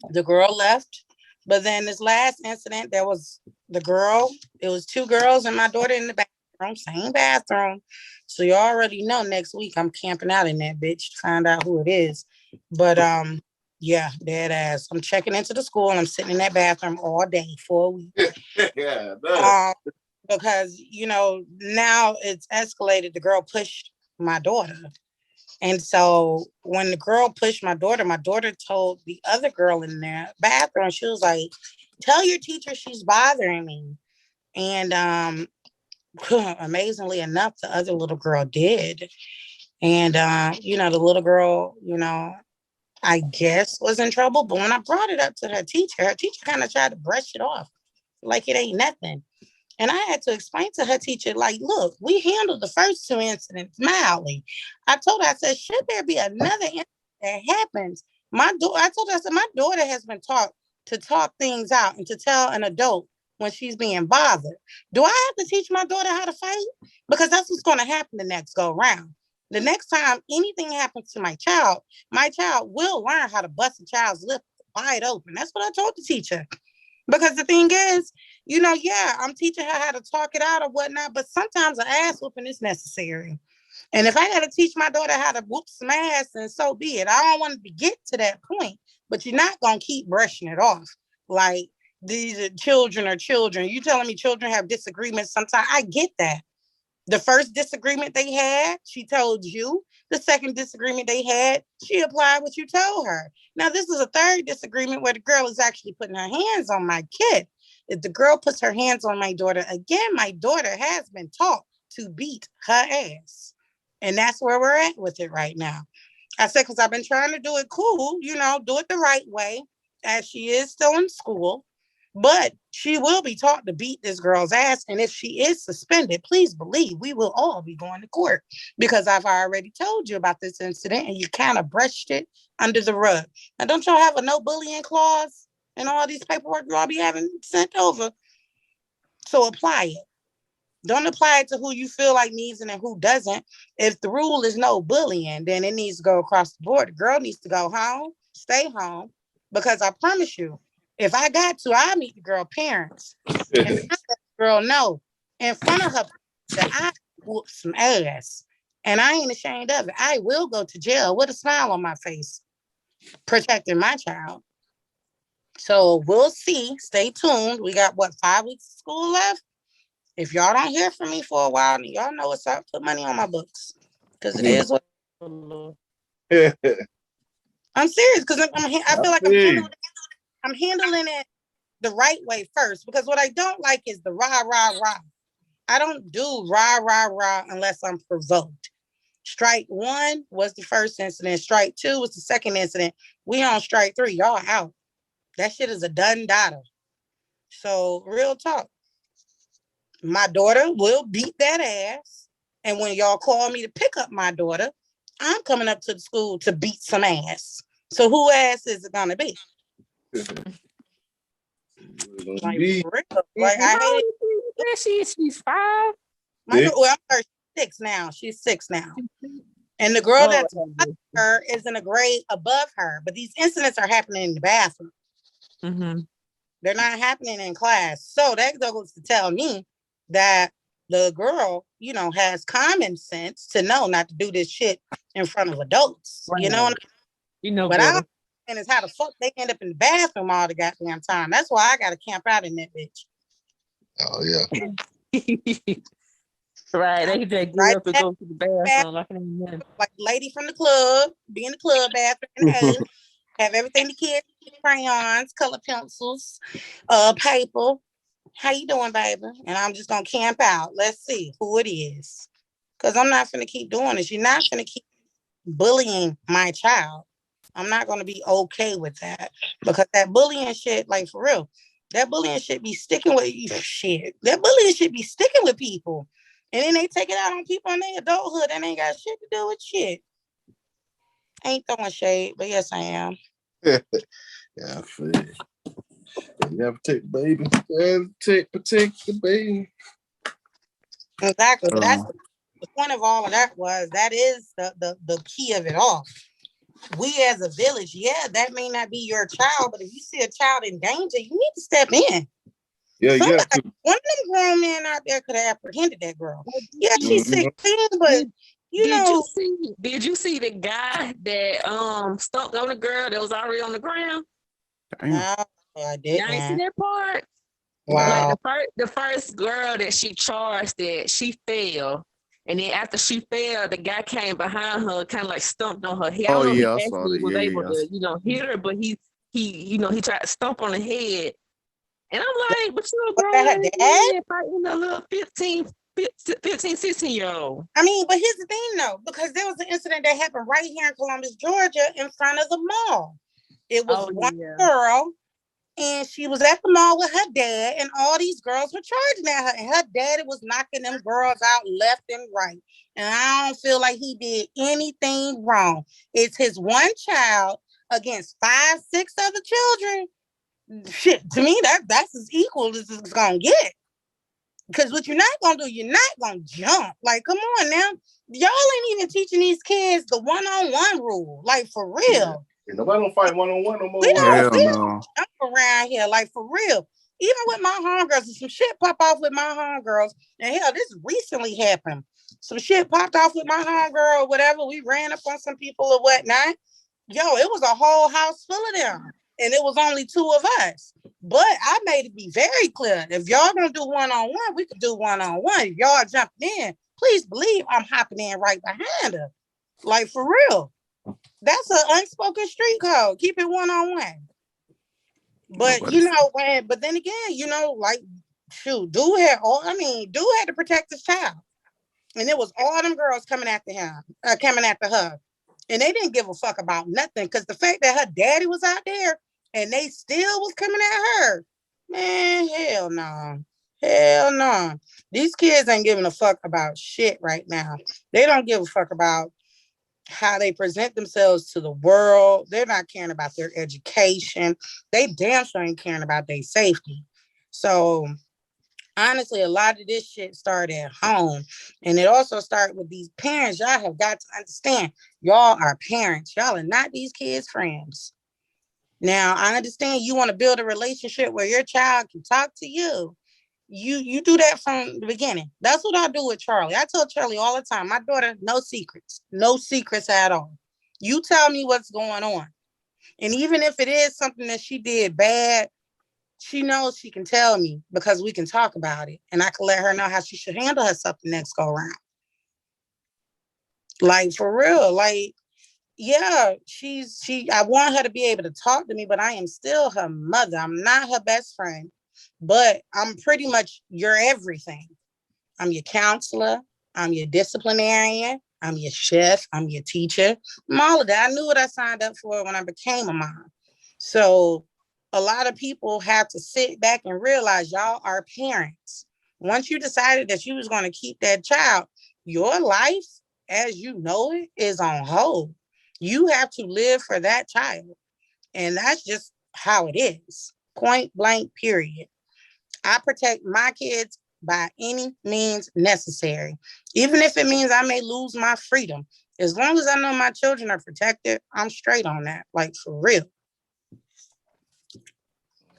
the girl left. But then this last incident, there was the girl. It was 2 girls and my daughter in the bathroom, same bathroom. So you already know next week I'm camping out in that bitch to find out who it is. But Yeah, dead ass. I'm checking into the school and I'm sitting in that bathroom all day for a week. Yeah, Because, now it's escalated. The girl pushed my daughter. And so when the girl pushed my daughter told the other girl in the bathroom, she was like, tell your teacher she's bothering me. And amazingly enough, the other little girl did. And, the little girl, I guess was in trouble. But when I brought it up to her teacher kind of tried to brush it off like it ain't nothing. And I had to explain to her teacher, like, look, we handled the first two incidents mildly. I told her, I said, should there be another incident that happens? I told her, I said, my daughter has been taught to talk things out and to tell an adult when she's being bothered. Do I have to teach my daughter how to fight? Because that's what's going to happen the next go round. The next time anything happens to my child will learn how to bust a child's lip wide open. That's what I told the teacher. Because the thing is, I'm teaching her how to talk it out or whatnot, but sometimes an ass whooping is necessary. And if I got to teach my daughter how to whoop some ass, then so be it. I don't want to get to that point, but you're not going to keep brushing it off. Like, these children are children. You telling me children have disagreements sometimes? I get that. The first disagreement they had, she told you. The second disagreement they had, she applied what you told her. Now, this is a third disagreement where the girl is actually putting her hands on my kid. If the girl puts her hands on my daughter, again, my daughter has been taught to beat her ass. And that's where we're at with it right now. I said, because I've been trying to do it cool, do it the right way, as she is still in school. But she will be taught to beat this girl's ass. And if she is suspended, please believe we will all be going to court, because I've already told you about this incident and you kind of brushed it under the rug. Now, don't y'all have a no bullying clause in all these paperwork y'all be having sent over? So apply it. Don't apply it to who you feel like needs it and who doesn't. If the rule is no bullying, then it needs to go across the board. The girl needs to go home, stay home, because I promise you, if I got to, I'll meet the girl parents and let the girl know in front of her that I whoop some ass. And I ain't ashamed of it. I will go to jail with a smile on my face, protecting my child. So we'll see. Stay tuned. We got, 5 weeks of school left? If y'all don't hear from me for a while, then y'all know what's up. Put money on my books. Because it is what... I'm serious, because I feel like I'm handling it the right way first, because what I don't like is the rah, rah, rah. I don't do rah, rah, rah unless I'm provoked. Strike 1 was the first incident. Strike 2 was the second incident. We on strike 3. Y'all out. That shit is a done data. So real talk. My daughter will beat that ass. And when y'all call me to pick up my daughter, I'm coming up to the school to beat some ass. So who ass is it gonna be? Like, for real. Like, I hate it. She's 5. I'm 6 now. She's 6 now. And the girl that's above her is in a grade above her. But these incidents are happening in the bathroom. Mm-hmm. They're not happening in class. So that goes to tell me that the girl, has common sense to know not to do this shit in front of adults. Right. But better. I don't understand is how the fuck they end up in the bathroom all the goddamn time. That's why I gotta camp out in that bitch. Oh yeah. Right. They can just get up and go to the bathroom like lady from the club, be in the club bathroom, have everything the kids, crayons, color pencils, paper. How you doing, baby? And I'm just gonna camp out. Let's see who it is. Because I'm not gonna keep doing this. You're not gonna keep bullying my child. I'm not gonna be okay with that. Because that bullying shit, like for real, that bullying shit be sticking with you. Shit. That bullying shit be sticking with people. And then they take it out on people in their adulthood that ain't got shit to do with shit. Ain't throwing shade, but yes, I am. Yeah, I feel it. You gotta protect the baby. Protect the baby. Exactly. But that's the point of all of that that is the key of it all. We as a village, that may not be your child, but if you see a child in danger, you need to step in. Yeah, one of them grown men out there could have apprehended that girl. Yeah, she's 16, but Did you see the guy that stuck on the girl that was already on the ground? Damn. No, I didn't. Y'all ain't see that part? Wow. Like the first girl that she charged that she fell. And then after she fell, the guy came behind her, kind of like stumped on her head. I Oh don't know if yeah, I he saw actually that. was Yeah, able yeah. to, hit her, but he tried to stomp on the head. And I'm like, but you a Was that her grown dad? man fighting a little 15, 16-year-old. I mean, but here's the thing though, because there was an incident that happened right here in Columbus, Georgia, in front of the mall. It was one girl, and she was at the mall with her dad, and all these girls were charging at her, and her daddy was knocking them girls out left and right. And I don't feel like he did anything wrong. It's his one child against 5, 6 other children. Shit, to me, that's as equal as it's gonna get. Because what you're not gonna do, you're not gonna jump. Like, come on now. Y'all ain't even teaching these kids the one-on-one rule. Like, for real. Yeah, nobody don't fight one-on-one no more. We don't no. jump around here, like, for real. Even with my homegirls, some shit pop off with my homegirls. And hell, this recently happened. Some shit popped off with my homegirl or whatever. We ran up on some people or whatnot. Yo, it was a whole house full of them. And it was only 2 of us. But I made it be very clear. If y'all gonna do one-on-one, we could do one-on-one. If y'all jumping in, please believe I'm hopping in right behind her. Like, for real. That's an unspoken street code. Keep it one-on-one. But but then again, like, shoot, dude had to protect his child. And it was all them girls coming after her. And they didn't give a fuck about nothing, because the fact that her daddy was out there and they still was coming at her, man, hell no. Hell no. These kids ain't giving a fuck about shit right now. They don't give a fuck about how they present themselves to the world. They're not caring about their education. They damn sure ain't caring about their safety. So honestly, a lot of this shit started at home. And it also started with these parents. Y'all have got to understand, y'all are parents. Y'all are not these kids' friends. Now, I understand you want to build a relationship where your child can talk to you. You do that from the beginning. That's what I do with Charlie. I tell Charlie all the time, my daughter, no secrets at all. You tell me what's going on. And even if it is something that she did bad, she knows she can tell me, because we can talk about it, and I can let her know how she should handle herself the next go around. Like, for real, like, yeah, I want her to be able to talk to me, but I am still her mother. I'm not her best friend, but I'm pretty much your everything. I'm your counselor. I'm your disciplinarian. I'm your chef. I'm your teacher. I'm all of that. I knew what I signed up for when I became a mom. So a lot of people have to sit back and realize y'all are parents. Once you decided that you was going to keep that child, your life as you know it is on hold. You have to live for that child. And that's just how it is. Point blank, period. I protect my kids by any means necessary. Even if it means I may lose my freedom. As long as I know my children are protected, I'm straight on that. Like, for real.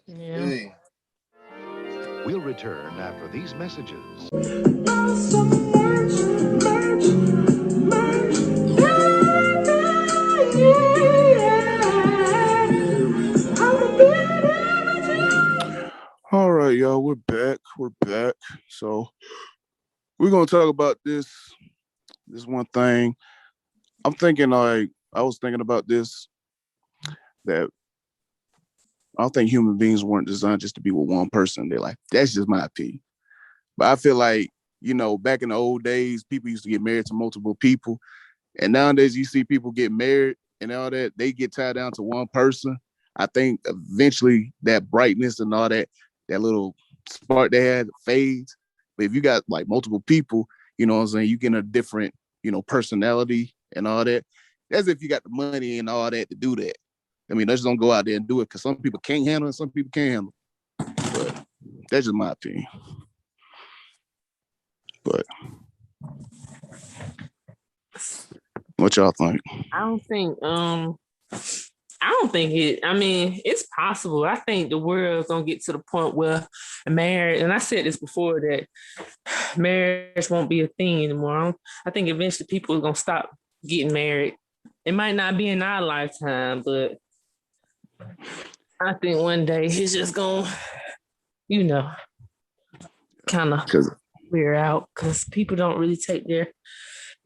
Yeah. Hey. We'll return after these messages. All right, y'all, we're back. So we're gonna talk about this one thing. I was thinking about this, that I don't think human beings weren't designed just to be with one person. They're like, that's just my opinion. But I feel like, back in the old days, people used to get married to multiple people. And nowadays you see people get married and all that, they get tied down to one person. I think eventually that brightness and all that little spark they had fades. But if you got like multiple people, you know what I'm saying, you get a different, personality and all that. That's if you got the money and all that to do that. I mean, let's don't go out there and do it, because some people can't handle it and some people can handle it. But that's just my opinion. But what y'all think? I don't think it's possible. I think the world's gonna get to the point where marriage, and I said this before, that marriage won't be a thing anymore. I think eventually people are gonna stop getting married. It might not be in our lifetime, but I think one day it's just gonna, kind of clear out, because people don't really take their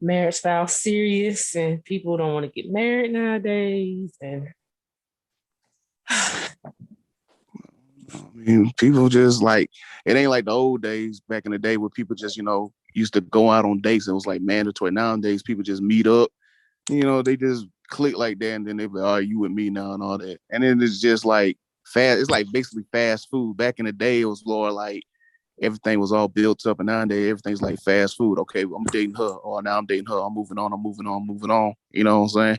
marriage vow serious, and people don't want to get married nowadays. And I mean, people just like, it ain't like the old days back in the day where people just, used to go out on dates. It was like mandatory. Nowadays, people just meet up, they just click like that, and then they be like, oh, you with me now and all that. And then it's just like fast. It's like basically fast food. Back in the day, it was more like everything was all built up, and nowadays everything's like fast food. Okay, I'm dating her, or now I'm dating her. I'm moving on. You know what I'm saying?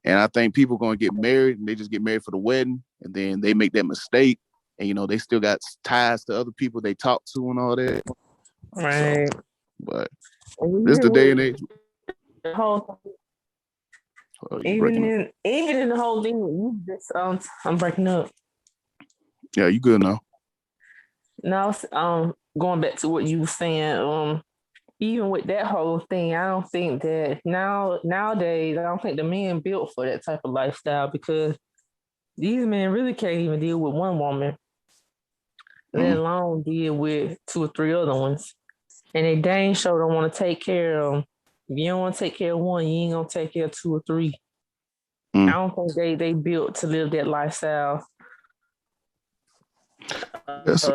And I think people going to get married, and they just get married for the wedding, and then they make that mistake, and they still got ties to other people they talk to and all that. right. So, but this is the day and age. The whole, even in the whole thing, you just I'm breaking up. Yeah, you good now. Now, going back to what you were saying, even with that whole thing, I don't think that nowadays, I don't think the men built for that type of lifestyle, because these men really can't even deal with one woman, let alone deal with 2 or 3 other ones. And they dang sure don't want to take care of them. If you don't want to take care of one, you ain't gonna take care of 2 or 3. I don't think they built to live that lifestyle. Yes.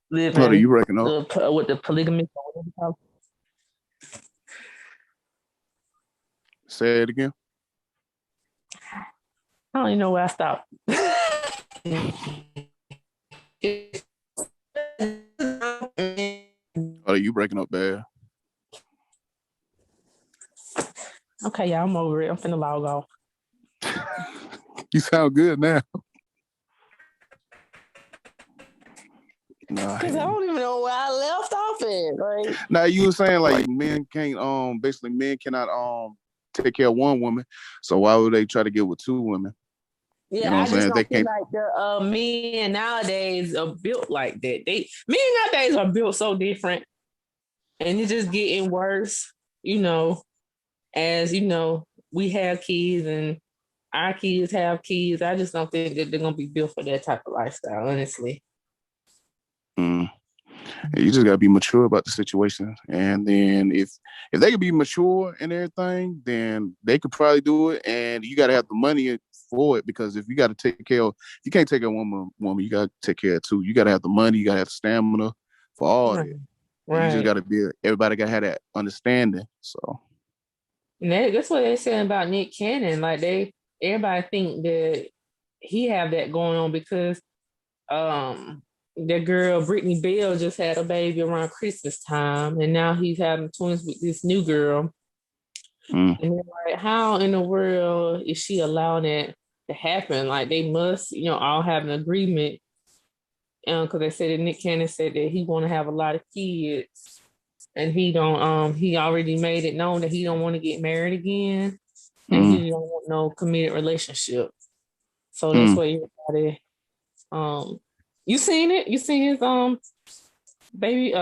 Living What are you reckon up? With the polygamy. Say it again. I don't even know where I stopped. Oh, you breaking up bad. Okay, yeah, I'm over it. I'm finna log off. You sound good now. Nah, because I don't even know where I left off at. Like, now you were saying like men can't basically men cannot take care of one woman, so why would they try to get with 2 women? Yeah, you know what I I'm saying? just don't feel like the men nowadays are built like that. Men nowadays are built so different, and it's just getting worse. As we have kids and our kids have kids. I just don't think that they're gonna be built for that type of lifestyle, honestly. You just gotta be mature about the situation, and then if they could be mature and everything, then they could probably do it. And you gotta have the money for it, because if you got to take care of, you can't take care of one woman, you gotta take care of 2. You gotta have the money, you gotta have stamina for all that. Right. You just gotta everybody gotta have that understanding. So and that's what they're saying about Nick Cannon. Like everybody think that he have that going on because that girl Brittany Bell just had a baby around Christmas time, and now he's having twins with this new girl. And they're like, how in the world is she allowing that to happen? Like, they must, all have an agreement. Because they said that Nick Cannon said that he want to have a lot of kids, and he don't. He already made it known that he don't want to get married again, and he don't want no committed relationship. So that's why everybody. You seen it? You seen his baby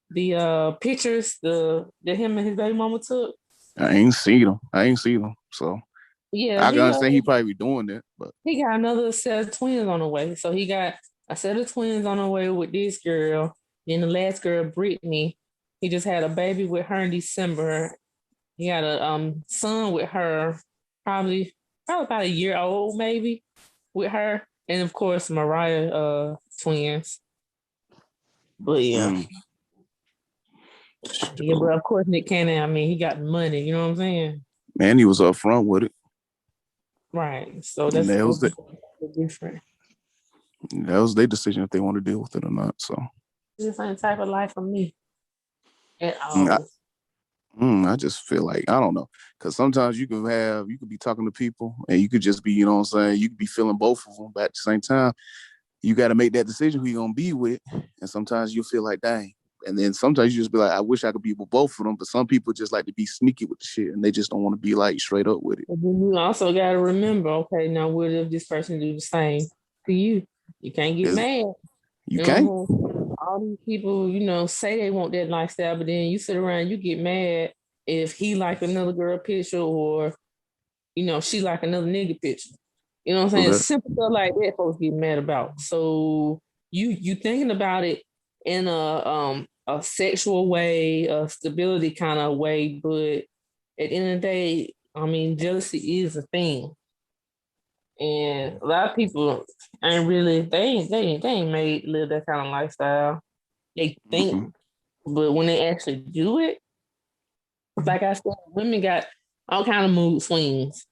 the pictures that him and his baby mama took? I ain't seen them. So yeah, I can understand he probably be doing that, but he got another set of twins on the way. So he got a set of twins on the way with this girl. Then the last girl, Brittany, he just had a baby with her in December. He had a son with her, probably about a year old, maybe, with her. And of course, Mariah twins. But yeah. Yeah, but of course, Nick Cannon, he got money, you know what I'm saying? Man, he was up front with it. Right. So that's different. That was their decision if they want to deal with it or not. So this ain't type of life for me at all. I just feel like, I don't know, because sometimes you could be talking to people and you could just be, you know what I'm saying, you could be feeling both of them, but at the same time, you got to make that decision who you're going to be with. And sometimes you feel like, dang. And then sometimes you just be like, I wish I could be with both of them, but some people just like to be sneaky with the shit and they just don't want to be like straight up with it. But then you also got to remember, okay, now what if this person do the same to you? You can't get Is- mad. You can't. All these people, say they want that lifestyle, but then you sit around, you get mad if he like another girl picture or she like another nigga picture. You know what I'm saying? Okay. Simple stuff like that folks get mad about. So you thinking about it in a sexual way, a stability kind of way, but at the end of the day, I mean, jealousy is a thing. And a lot of people ain't really they ain't made to live that kind of lifestyle. They think, Mhm. but when they actually do it, like I said, women got all kind of mood swings.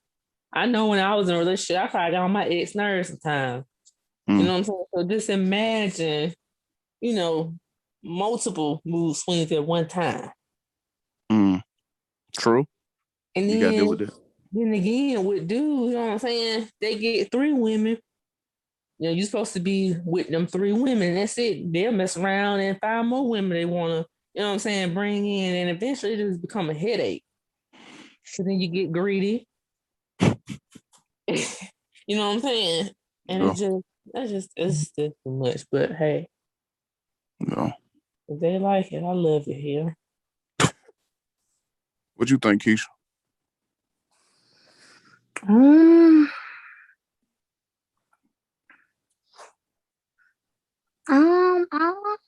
I know when I was in a relationship, I probably got on my ex nerves sometimes. You know what I'm saying? So just imagine, you know, multiple mood swings at one time. True. And You gotta deal with it. then again with dudes, you know what I'm saying? They get 3 women. You're supposed to be with them 3 women. That's it. They'll mess around and 5 more women they want to, bring in. And eventually it just become a headache. So then you get greedy. You know what I'm saying? And it's just too much. But hey, No. if they like it, I love it here. What you think, Keisha? I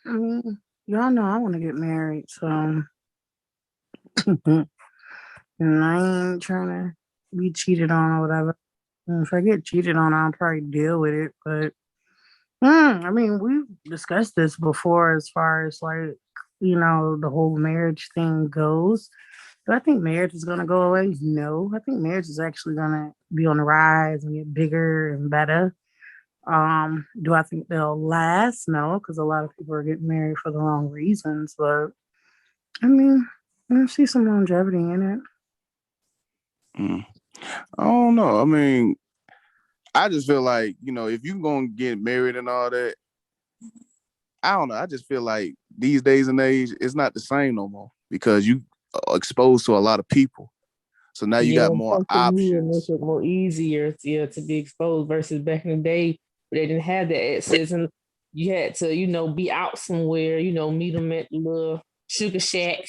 mean, y'all know I want to get married, so and I ain't trying to be cheated on or whatever. And if I get cheated on, I'll probably deal with it. But I mean, we've discussed this before as far as like, the whole marriage thing goes. Do I think marriage is gonna go away? No. I think marriage is actually gonna be on the rise and get bigger and better. Do I think they'll last? No, because a lot of people are getting married for the wrong reasons. But I mean, I see some longevity in I don't know. I mean, I just feel like, if you're gonna get married and all that, I don't know. I just feel like these days and age, it's not the same no more because you are exposed to a lot of people. So now you got more Social media makes options. it more easier to be exposed versus back in the day where they didn't have that access and you had to, be out somewhere, meet them at the little sugar shack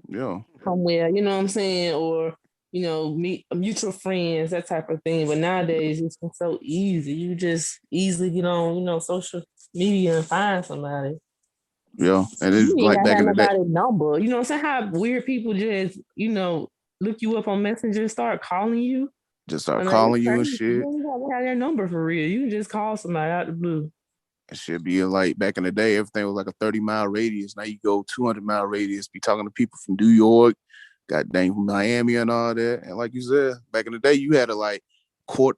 Yeah. somewhere, you know what I'm saying? Or, meet mutual friends, that type of thing. But nowadays it's been so easy. You just easily get on, social media and find somebody. Yeah. And You it's ain't like gotta back have in the day, nobody's number. You know what I'm saying? How weird people just, look you up on Messenger and start calling you. just start I'm like, it's calling you and crazy. You shit. don't gotta have their number for real. You can just call somebody out the blue. It should be like back in the day, everything was like a 30-mile radius. Now you go 200-mile radius, be talking to people from New York, got dang from Miami and all that. And like you said, back in the day, you had to like court,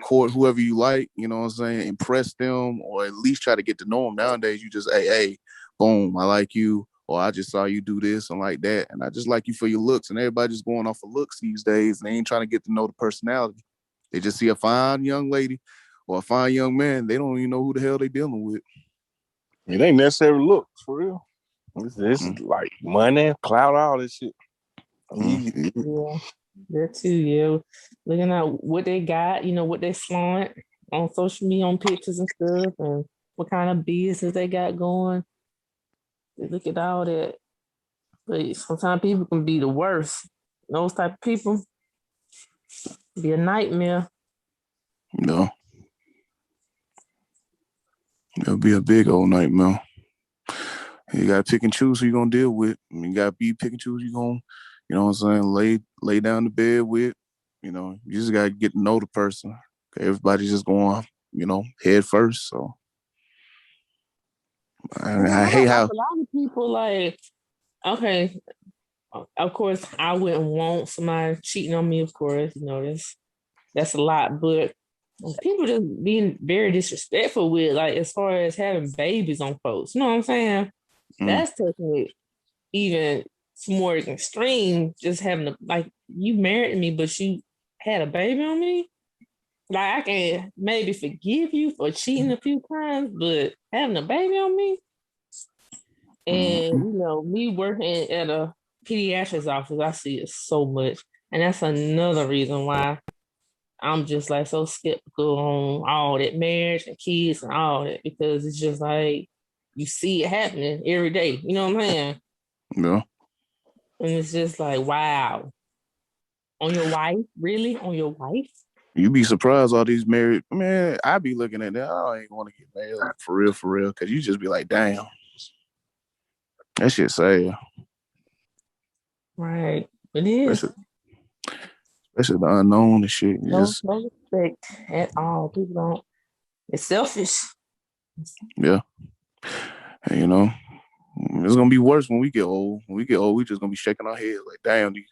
court whoever you like, impress them or at least try to get to know them. Nowadays, you just, hey, boom, I like you, or I just saw you do this and like that. And I just like you for your looks. And everybody just going off of looks these days. And they ain't trying to get to know the personality. They just see a fine young lady or a fine young man. They don't even know who the hell they dealing with. It ain't necessarily looks for real. This is like money, clout, all this shit. Yeah, that too. Yeah, looking at what they got, what they flaunt on social media, on pictures and stuff, and what kind of business they got going. They look at all that, but sometimes people can be the worst. Those type of people be a nightmare. No. It'll be a big old nightmare. You gotta pick and choose who you're gonna deal with. I mean, you gotta be pick and choose who you're gonna, what I'm saying, lay down the bed with. You just gotta get to know the person. Everybody's just going, head first. So I hate how A lot of people like, okay, of course, I wouldn't want somebody cheating on me. Of course, that's a lot, but people just being very disrespectful with, like, as far as having babies on folks. You know what I'm saying? That's taking it even more extreme. Just having like, you married me, but you had a baby on me. Like, I can maybe forgive you for cheating a few times, but having a baby on me, and me working at a pediatrics office, I see it so much, and that's another reason why I'm just like so skeptical on all that marriage and kids and all that because it's just like you see it happening every day. You know what I'm saying? Yeah. And it's just like, wow. On your wife? Really? On your wife? You be surprised all these married, man, I be looking at that. I ain't want to get married like, for real. Cause you just be like, damn. That shit sad. Right. It is. Especially the unknown and shit. No respect at all. People don't. It's selfish. Yeah. And, you know, it's gonna be worse when we get old. When we get old, we just gonna be shaking our heads like, damn, these.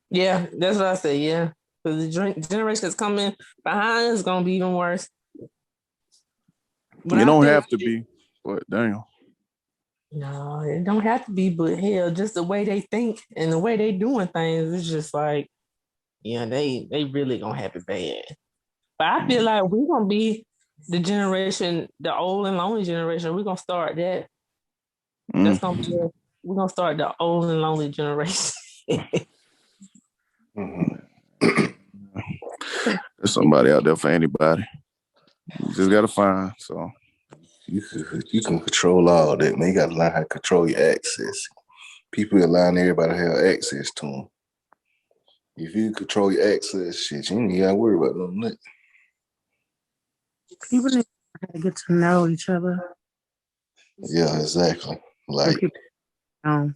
Yeah, that's what I say. Yeah, because the generation that's coming behind is gonna be even worse. But It I don't feel have to be, but damn. no, it don't have to be. But hell, just the way they think and the way they doing things, it's just like, yeah, they really gonna have it bad. But I feel like we're gonna be the generation, the old and lonely generation. We're gonna start that. That's gonna be. We're gonna start the old and lonely generation. There's somebody out there for anybody. You just gotta find. So you can control all that, man. You gotta learn how to control your access. People allowing everybody to have access to them. If you control your access, shit, you ain't gotta worry about nothing. People need to get to know each other. Yeah, exactly. Like, I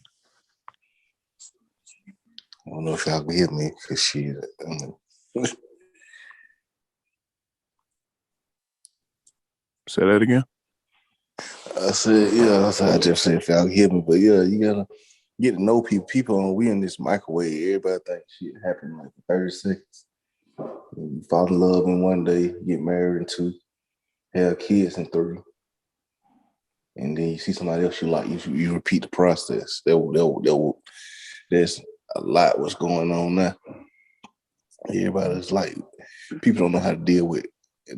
don't know if y'all can hear me because shit. Say that again. I said, yeah, I just said if y'all can hear me, but yeah, you gotta get to know people. People, we in this microwave. Everybody think shit happen in like 30 seconds. You fall in love in one day, get married in 2, have kids in 3, and then you see somebody else you like. You repeat the process. There's a lot what's going on now. Everybody's like, people don't know how to deal with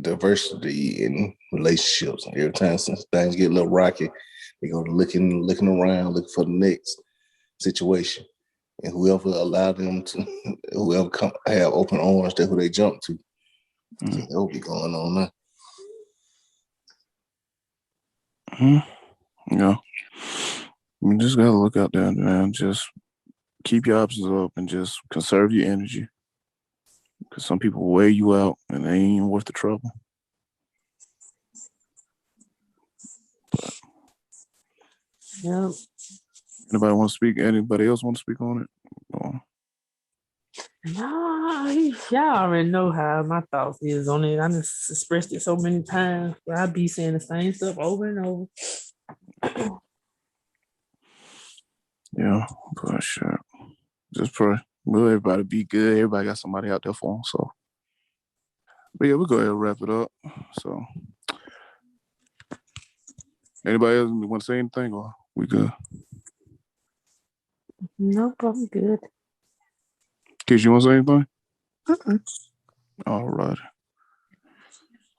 diversity in relationships. And every time since things get a little rocky, they go to looking around, looking for the next situation. And whoever allowed them to, whoever have open arms, that's who they jump to. So that'll be going on now. Yeah. You just gotta look out there, man. Just keep your options up and just conserve your energy. Because some people wear you out and they ain't even worth the trouble. But Yeah. Anybody want to speak? Anybody else want to speak on it? Or... No, y'all already know how my thoughts is on it. I just expressed it so many times, but I be saying the same stuff over and over. Yeah, for sure. Just pray. Will everybody be good? Everybody got somebody out there for them. So, but yeah, we'll go ahead and wrap it up. So, anybody else want to say anything, or we good? Nope, I'm good. Kids, you want to say anything? All right.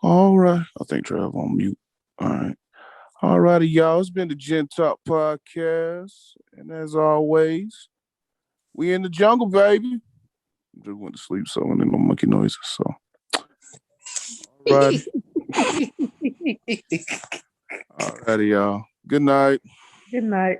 I think Trev on mute. All right. All righty, y'all. It's been the Gen Talk Podcast. And as always, we in the jungle, baby. Just went to sleep, so and then no monkey noises. So, all righty. All righty, y'all. Good night. Good night.